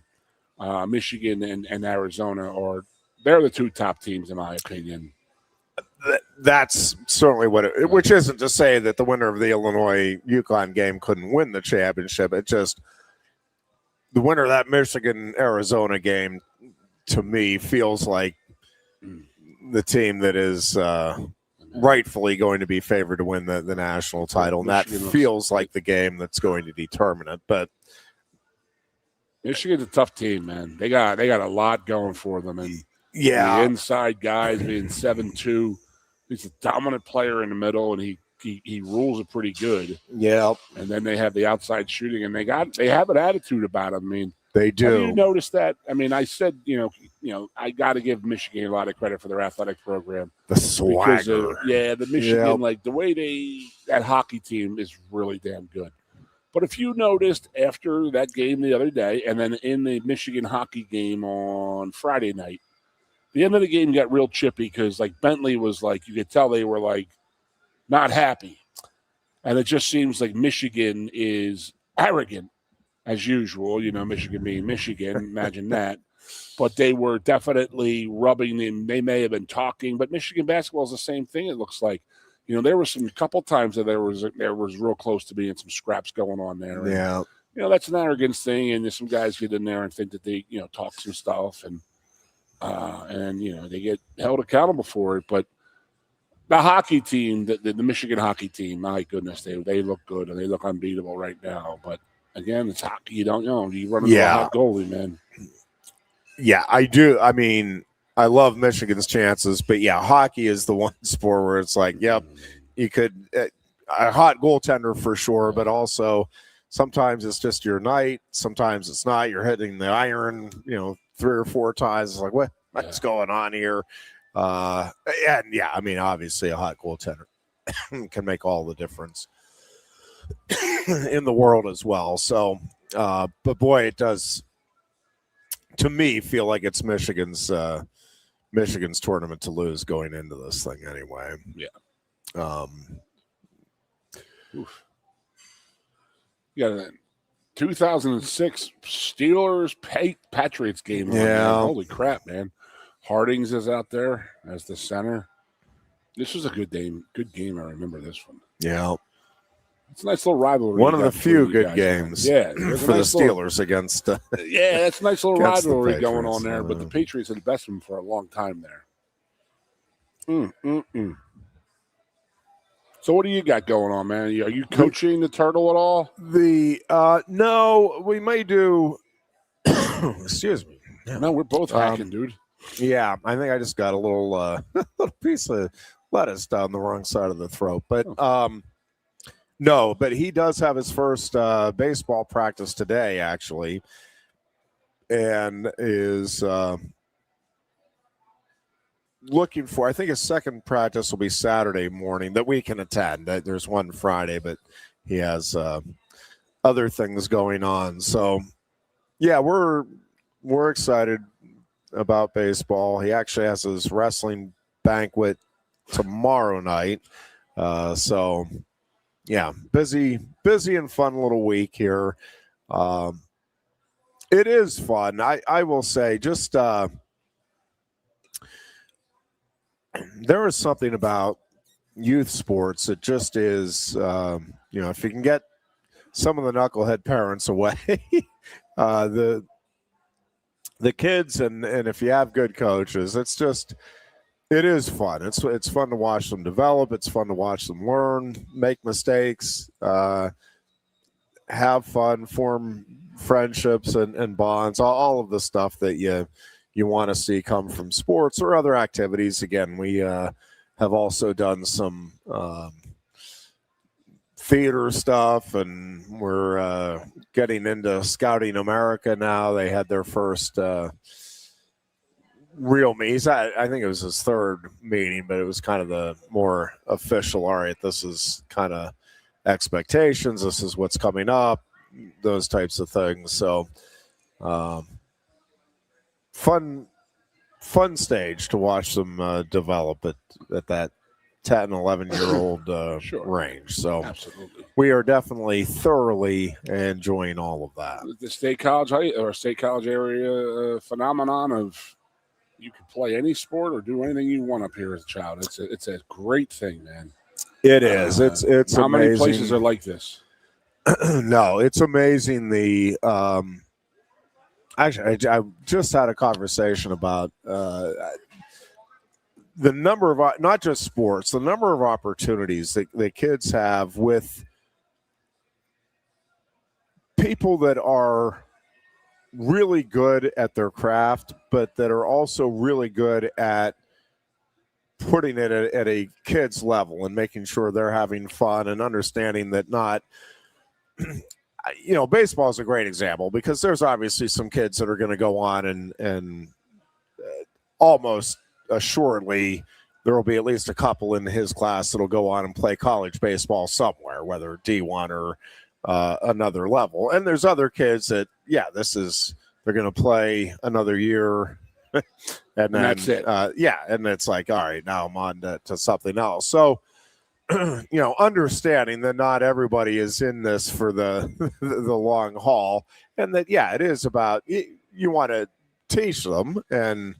Michigan and Arizona they're the two top teams in my opinion. That's certainly which isn't to say that the winner of the Illinois UConn game couldn't win the championship. It just the winner of that Michigan Arizona game, to me, feels like the team that is rightfully going to be favored to win the national title. And that feels like the game that's going to determine it. But Michigan's a tough team, man. They got a lot going for them. And the inside guys being 7'2", he's a dominant player in the middle, and he rules it pretty good. Yeah. And then they have the outside shooting, and they have an attitude about them. I mean, they do. Have you noticed that? I mean, I said, I got to give Michigan a lot of credit for their athletic program. The swagger. The Michigan, the way that hockey team is really damn good. But if you noticed after that game the other day, and then in the Michigan hockey game on Friday night, the end of the game got real chippy because, Bentley was you could tell they were, not happy. And it just seems like Michigan is arrogant, as usual. Michigan being Michigan, imagine that. But they were definitely rubbing in. They may have been talking, but Michigan basketball is the same thing, it looks like. There were some couple times that there was real close to being some scraps going on there. Yeah. And, that's an arrogance thing, and some guys get in there and think that they, talk some stuff, and they get held accountable for it. But the hockey team, the Michigan hockey team, my goodness, they look good and they look unbeatable right now. But again, it's hockey. You don't know. You run into a hot goalie, man. Yeah, I do. I mean, I love Michigan's chances, but hockey is the one sport where it's you could a hot goaltender for sure, but also sometimes it's just your night. Sometimes it's not. You're hitting the iron, 3 or 4 times. It's like, what's going on here? And yeah, I mean, obviously a hot goaltender can make all the difference in the world as well. So, but boy, it does, to me, feel like it's Michigan's tournament to lose going into this thing anyway. Yeah. Yeah, the 2006 Steelers Patriots game. Yeah. Holy crap, man. Hardings is out there as the center. This was a good game. Good game. I remember this one. Yeah. It's a nice little rivalry. One of the few good games for the Steelers against. Yeah, that's a nice little against the rivalry going Patriots, on there, but the Patriots had the best of them for a long time there. So what do you got going on, man? Are you coaching the Turtle at all? No, we may do. Excuse me. No, we're both hacking, dude. Yeah, I think I just got a little little piece of lettuce down the wrong side of the throat. But no, but he does have his first baseball practice today, actually, and is looking for, I think his second practice will be Saturday morning that we can attend. There's one Friday, but he has other things going on. So, yeah, we're excited about baseball. He actually has his wrestling banquet tomorrow night. So, yeah, busy and fun little week here. It is fun. I will say, just there is something about youth sports that just is, if you can get some of the knucklehead parents away, the kids, and if you have good coaches, it is fun. It's fun to watch them develop. It's fun to watch them learn, make mistakes, have fun, form friendships and bonds, all of the stuff that you want to see come from sports or other activities. Again, we have also done some theater stuff, and we're getting into Scouting America now. They had their first real meetings. I think it was his third meeting, but it was kind of the more official. All right, this is kind of expectations. This is what's coming up, those types of things. So fun stage to watch them develop at that 10, 11-year-old range. So absolutely, we are definitely thoroughly enjoying all of that. The state college area phenomenon of you can play any sport or do anything you want up here as a child. It's a great thing, man. It is. It's how amazing. many places are like this? No, it's amazing. Actually, I just had a conversation about the number of, not just sports, the number of opportunities that kids have with people that are really good at their craft, but that are also really good at putting it at a kid's level and making sure they're having fun and understanding that not, baseball is a great example because there's obviously some kids that are going to go on and almost assuredly there will be at least a couple in his class that'll go on and play college baseball somewhere, whether D1 or another level. And there's other kids that, they're going to play another year and then that's it. And it's like, all right, now I'm on to something else. So, understanding that not everybody is in this for the long haul, and that, it is about, you want to teach them and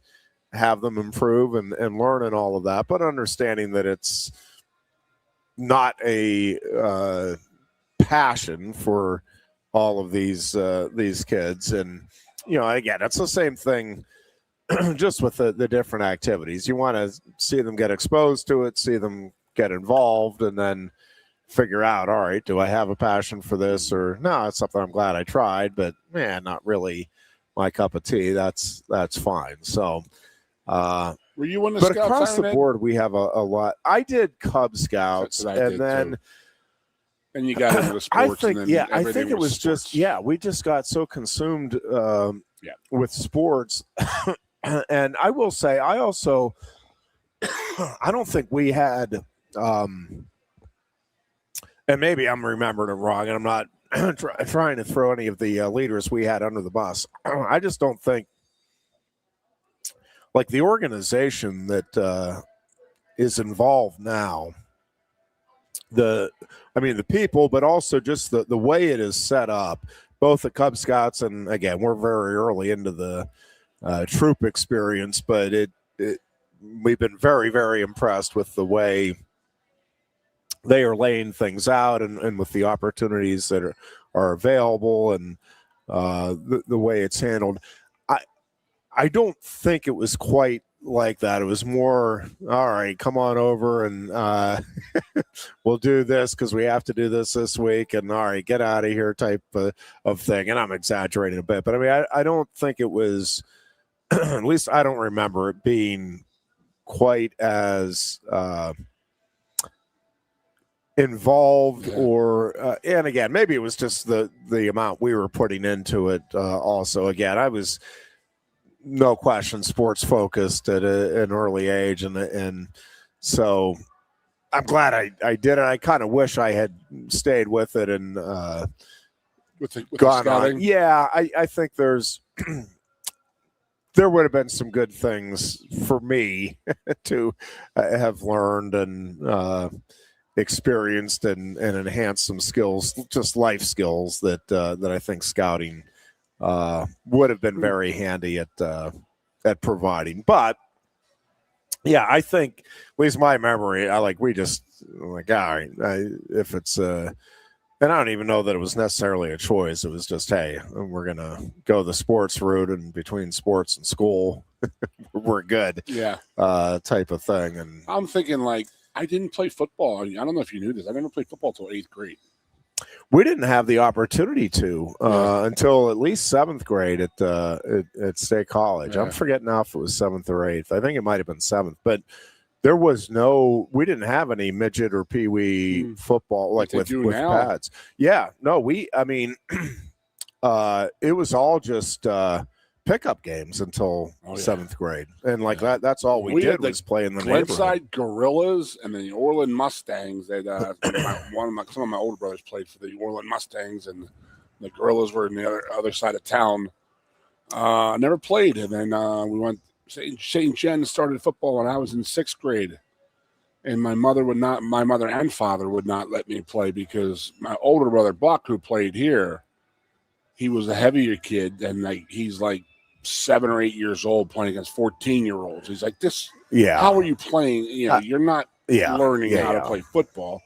have them improve and learn and all of that, but understanding that it's not a passion for all of these kids. And, again, it's the same thing just with the different activities. You want to see them get exposed to it, see them get involved, and then figure out, all right, do I have a passion for this, or no, it's something I'm glad I tried, but man, not really my cup of tea. That's fine. So were you in the but Scouts, across the Ironhead? board we have a lot. I did Cub Scouts, and then And you got into the sports. I think, and then I think it was sports. just, we just got so consumed with sports. And I will say, I also, I don't think we had, and maybe I'm remembering it wrong, and I'm not trying to throw any of the leaders we had under the bus. I just don't think, like, the organization that is involved now, the people, but also just the way it is set up, both the Cub Scouts, and again, we're very early into the troop experience, but we've been very, very impressed with the way they are laying things out and with the opportunities that are available and the way it's handled. I don't think it was quite like that. It was more, all right, come on over and we'll do this because we have to do this week, and all right, get out of here type of thing. And I'm exaggerating a bit, but I mean, I don't think it was, at least I don't remember it being quite as involved or and again, maybe it was just the amount we were putting into it. Also, again, I was no question sports focused at an early age, and so I'm glad I did it. I kind of wish I had stayed with it and with gone on. Yeah, I think there's there would have been some good things for me to have learned and experienced and enhanced some skills, just life skills that I think scouting would have been very handy at providing. But yeah, I think, at least my memory, all right, if it's and I don't even know that it was necessarily a choice. It was just, hey, we're going to go the sports route, and between sports and school, we're good. Yeah. Type of thing. And I'm thinking, like, I didn't play football. I don't know if you knew this. I never played football until 8th grade. We didn't have the opportunity to until at least 7th grade at State College. Yeah. I'm forgetting now if it was 7th or 8th. I think it might have been 7th, but there was we didn't have any midget or peewee football like with pads. Yeah, no, it was all just pickup games until 7th grade, and that's all we did was play in the neighborhood. Glenside Gorillas and the Orland Mustangs. That some of my older brothers played for the Orland Mustangs, and the Gorillas were in the other side of town. I never played, and then we went. St. Jen started football when I was in 6th grade, and my mother and father would not let me play because my older brother Buck, who played here, he was a heavier kid, and he's 7 or 8 years old playing against 14-year-olds. He's like, this. Yeah. How are you playing? You're not learning how to play football.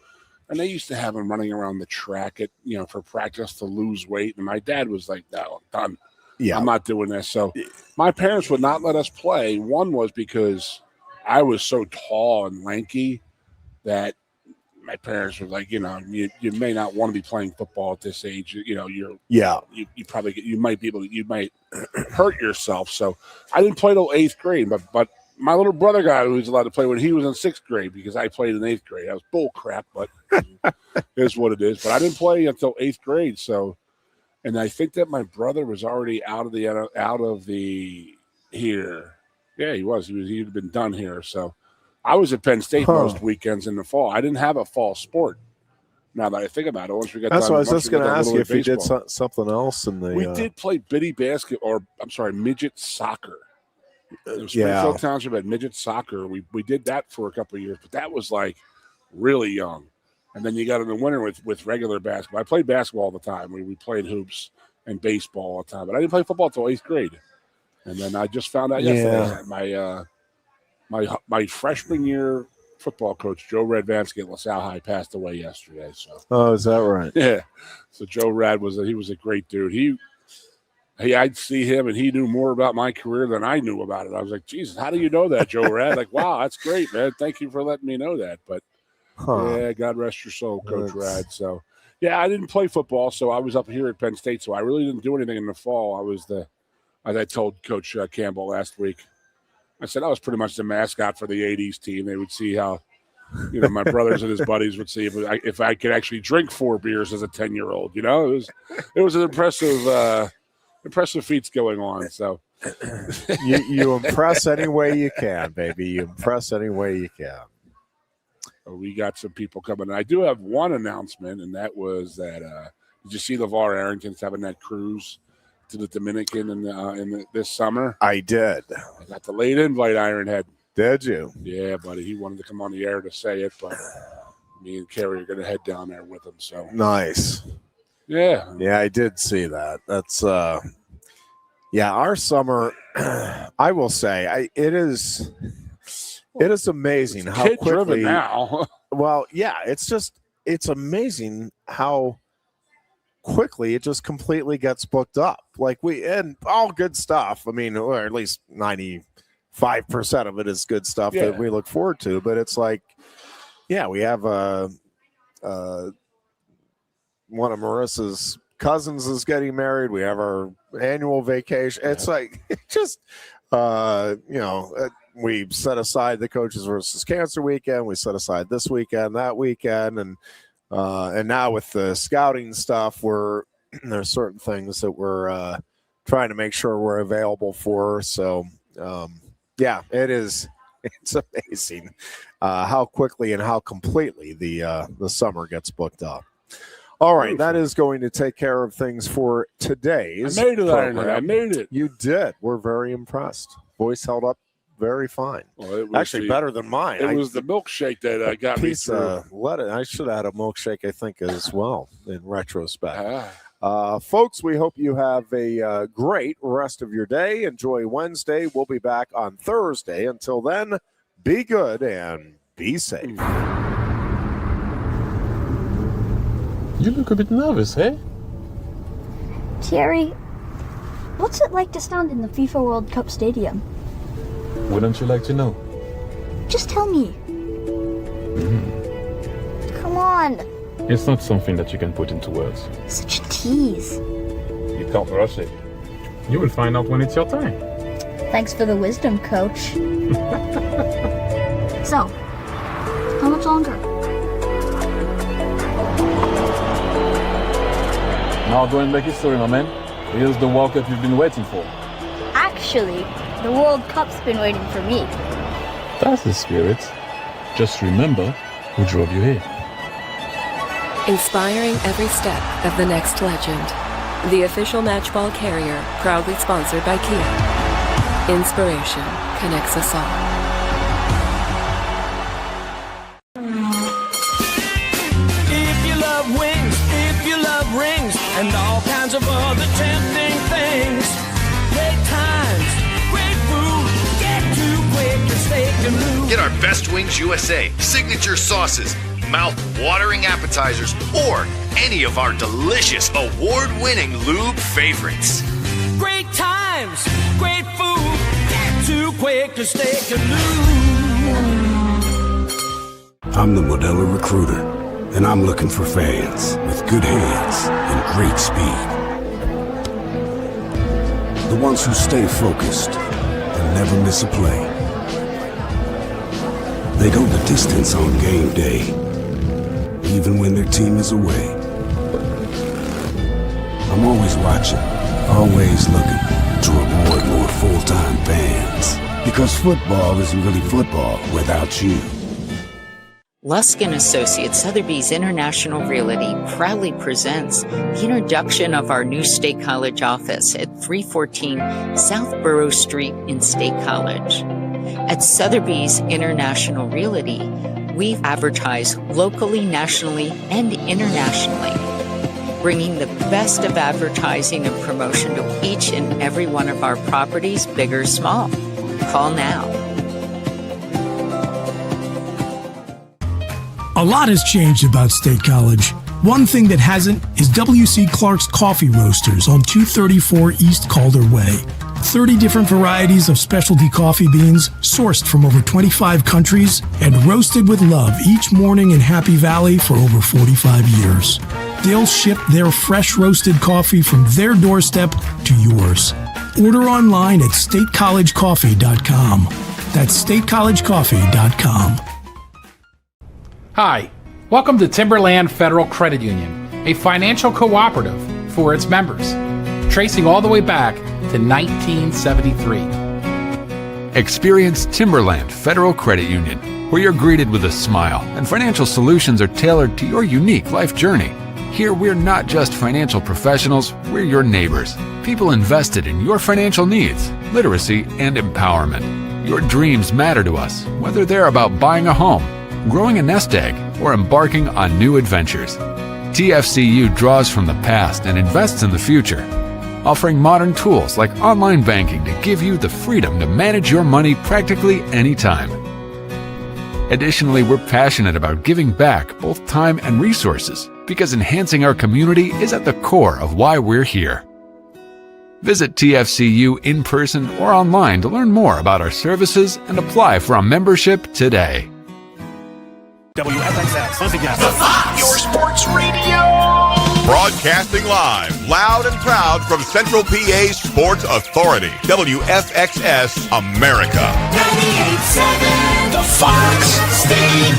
And they used to have him running around the track for practice to lose weight. And my dad was like, no, done. Yeah. I'm not doing this. So my parents would not let us play. One was because I was so tall and lanky that my parents were like, you may not want to be playing football at this age. You might hurt yourself. So I didn't play till 8th grade, but my little brother guy who was allowed to play when he was in 6th grade because I played in 8th grade. That was bull crap, but it is what it is. But I didn't play until 8th grade. So, and I think that my brother was already out of the here. Yeah, he was. He'd been done here. So I was at Penn State most weekends in the fall. I didn't have a fall sport. Now that I think about it, once we got that's done, what I was just going to ask you if you did baseball. something else in the. We did play midget soccer. Springfield Township had midget soccer. We did that for a couple of years, but that was really young. And then you got in the winter with regular basketball. I played basketball all the time. We played hoops and baseball all the time, but I didn't play football until 8th grade. And then I just found out yesterday that my freshman year football coach, Joe Red Vansky at LaSalle High, passed away yesterday. So is that right? Yeah. So Joe Rad was a great dude. I'd see him and he knew more about my career than I knew about it. I was like, Jesus, how do you know that, Joe Rad? Wow, that's great, man. Thank you for letting me know that. But yeah, God rest your soul, Coach Rad. So yeah, I didn't play football, so I was up here at Penn State, so I really didn't do anything in the fall. I was as I told Coach Campbell last week, I said I was pretty much the mascot for the 80s team. They would see how My brothers and his buddies would see if I could actually drink 4 beers as a 10-year-old. It was an impressive feats going on. So you impress any way you can, baby. You impress any way you can. We got some people coming. I do have one announcement, and that was that did you see LeVar Arrington's having that cruise to the Dominican in this summer? I did. I got the late invite, Ironhead. Did you? Yeah, buddy. He wanted to come on the air to say it, but me and Kerry are going to head down there with him. So nice. Yeah. Yeah, I did see that. That's our summer. I will say, it is amazing how quickly now. Well, yeah, it's amazing how quickly it just completely gets booked up. And all good stuff. I mean, or at least 95% of it is good stuff that we look forward to. But it's like, we have one of Marissa's cousins is getting married. We have our annual vacation. It's like, we set aside the Coaches versus Cancer weekend. We set aside this weekend, that weekend, and now with the scouting stuff, there's certain things that we're trying to make sure we're available for. So, it's amazing how quickly and how completely the summer gets booked up. All right, that is going to take care of things for today's program. I made it. You did. We're very impressed. Voice held up very fine. Well, it was actually better than mine. It was the milkshake that got me through. I should have had a milkshake, I think, as well, in retrospect. Folks, we hope you have a great rest of your day. Enjoy Wednesday. We'll be back on Thursday. Until then, be good and be safe. You look a bit nervous, eh? Thierry, what's it like to stand in the FIFA World Cup stadium? Wouldn't you like to know? Just tell me. Come on. It's not something that you can put into words. Such a tease. You can't rush it. You will find out when it's your time. Thanks for the wisdom, Coach. So, how much longer? Now go and make history, my man. Here's the World Cup you've been waiting for. Actually, the World Cup's been waiting for me. That's the spirit. Just remember who drove you here. Inspiring every step of the next legend. The official matchball carrier, proudly sponsored by Kia. Inspiration connects us all. If you love wings, if you love rings, and all kinds of other tempting things, great times, great food, get to Quaker Steak Lube. Get our Best Wings USA signature sauces, mouth-watering appetizers, or any of our delicious award-winning lube favorites. Great times, great food, get to Quaker Steak Lube. I'm the Modelo Recruiter, and I'm looking for fans with good hands and great speed. The ones who stay focused and never miss a play. They go the distance on game day, even when their team is away. I'm always watching, always looking to reward more full-time fans. Because football isn't really football without you. Lusk & Associates Sotheby's International Realty proudly presents the introduction of our new State College office at 314 South Borough Street in State College. At Sotheby's International Realty, we advertise locally, nationally, and internationally, bringing the best of advertising and promotion to each and every one of our properties, big or small. Call now. A lot has changed about State College. One thing that hasn't is W.C. Clark's Coffee Roasters on 234 East Calder Way. 30 different varieties of specialty coffee beans sourced from over 25 countries and roasted with love each morning in Happy Valley for over 45 years. They'll ship their fresh roasted coffee from their doorstep to yours. Order online at statecollegecoffee.com. That's statecollegecoffee.com. Hi, welcome to Timberland Federal Credit Union, a financial cooperative for its members, tracing all the way back to 1973. Experience Timberland Federal Credit Union, where you're greeted with a smile and financial solutions are tailored to your unique life journey. Here, we're not just financial professionals, we're your neighbors. People invested in your financial needs, literacy, and empowerment. Your dreams matter to us, whether they're about buying a home, growing a nest egg, or embarking on new adventures. TFCU draws from the past and invests in the future, offering modern tools like online banking to give you the freedom to manage your money practically anytime. Additionally, we're passionate about giving back both time and resources because enhancing our community is at the core of why we're here. Visit TFCU in person or online to learn more about our services and apply for a membership today. WFXX, once again, the Fox, your sports radio. Broadcasting live, loud and proud from Central PA's Sports Authority, WFXS America. 98.7, the Fox, Steve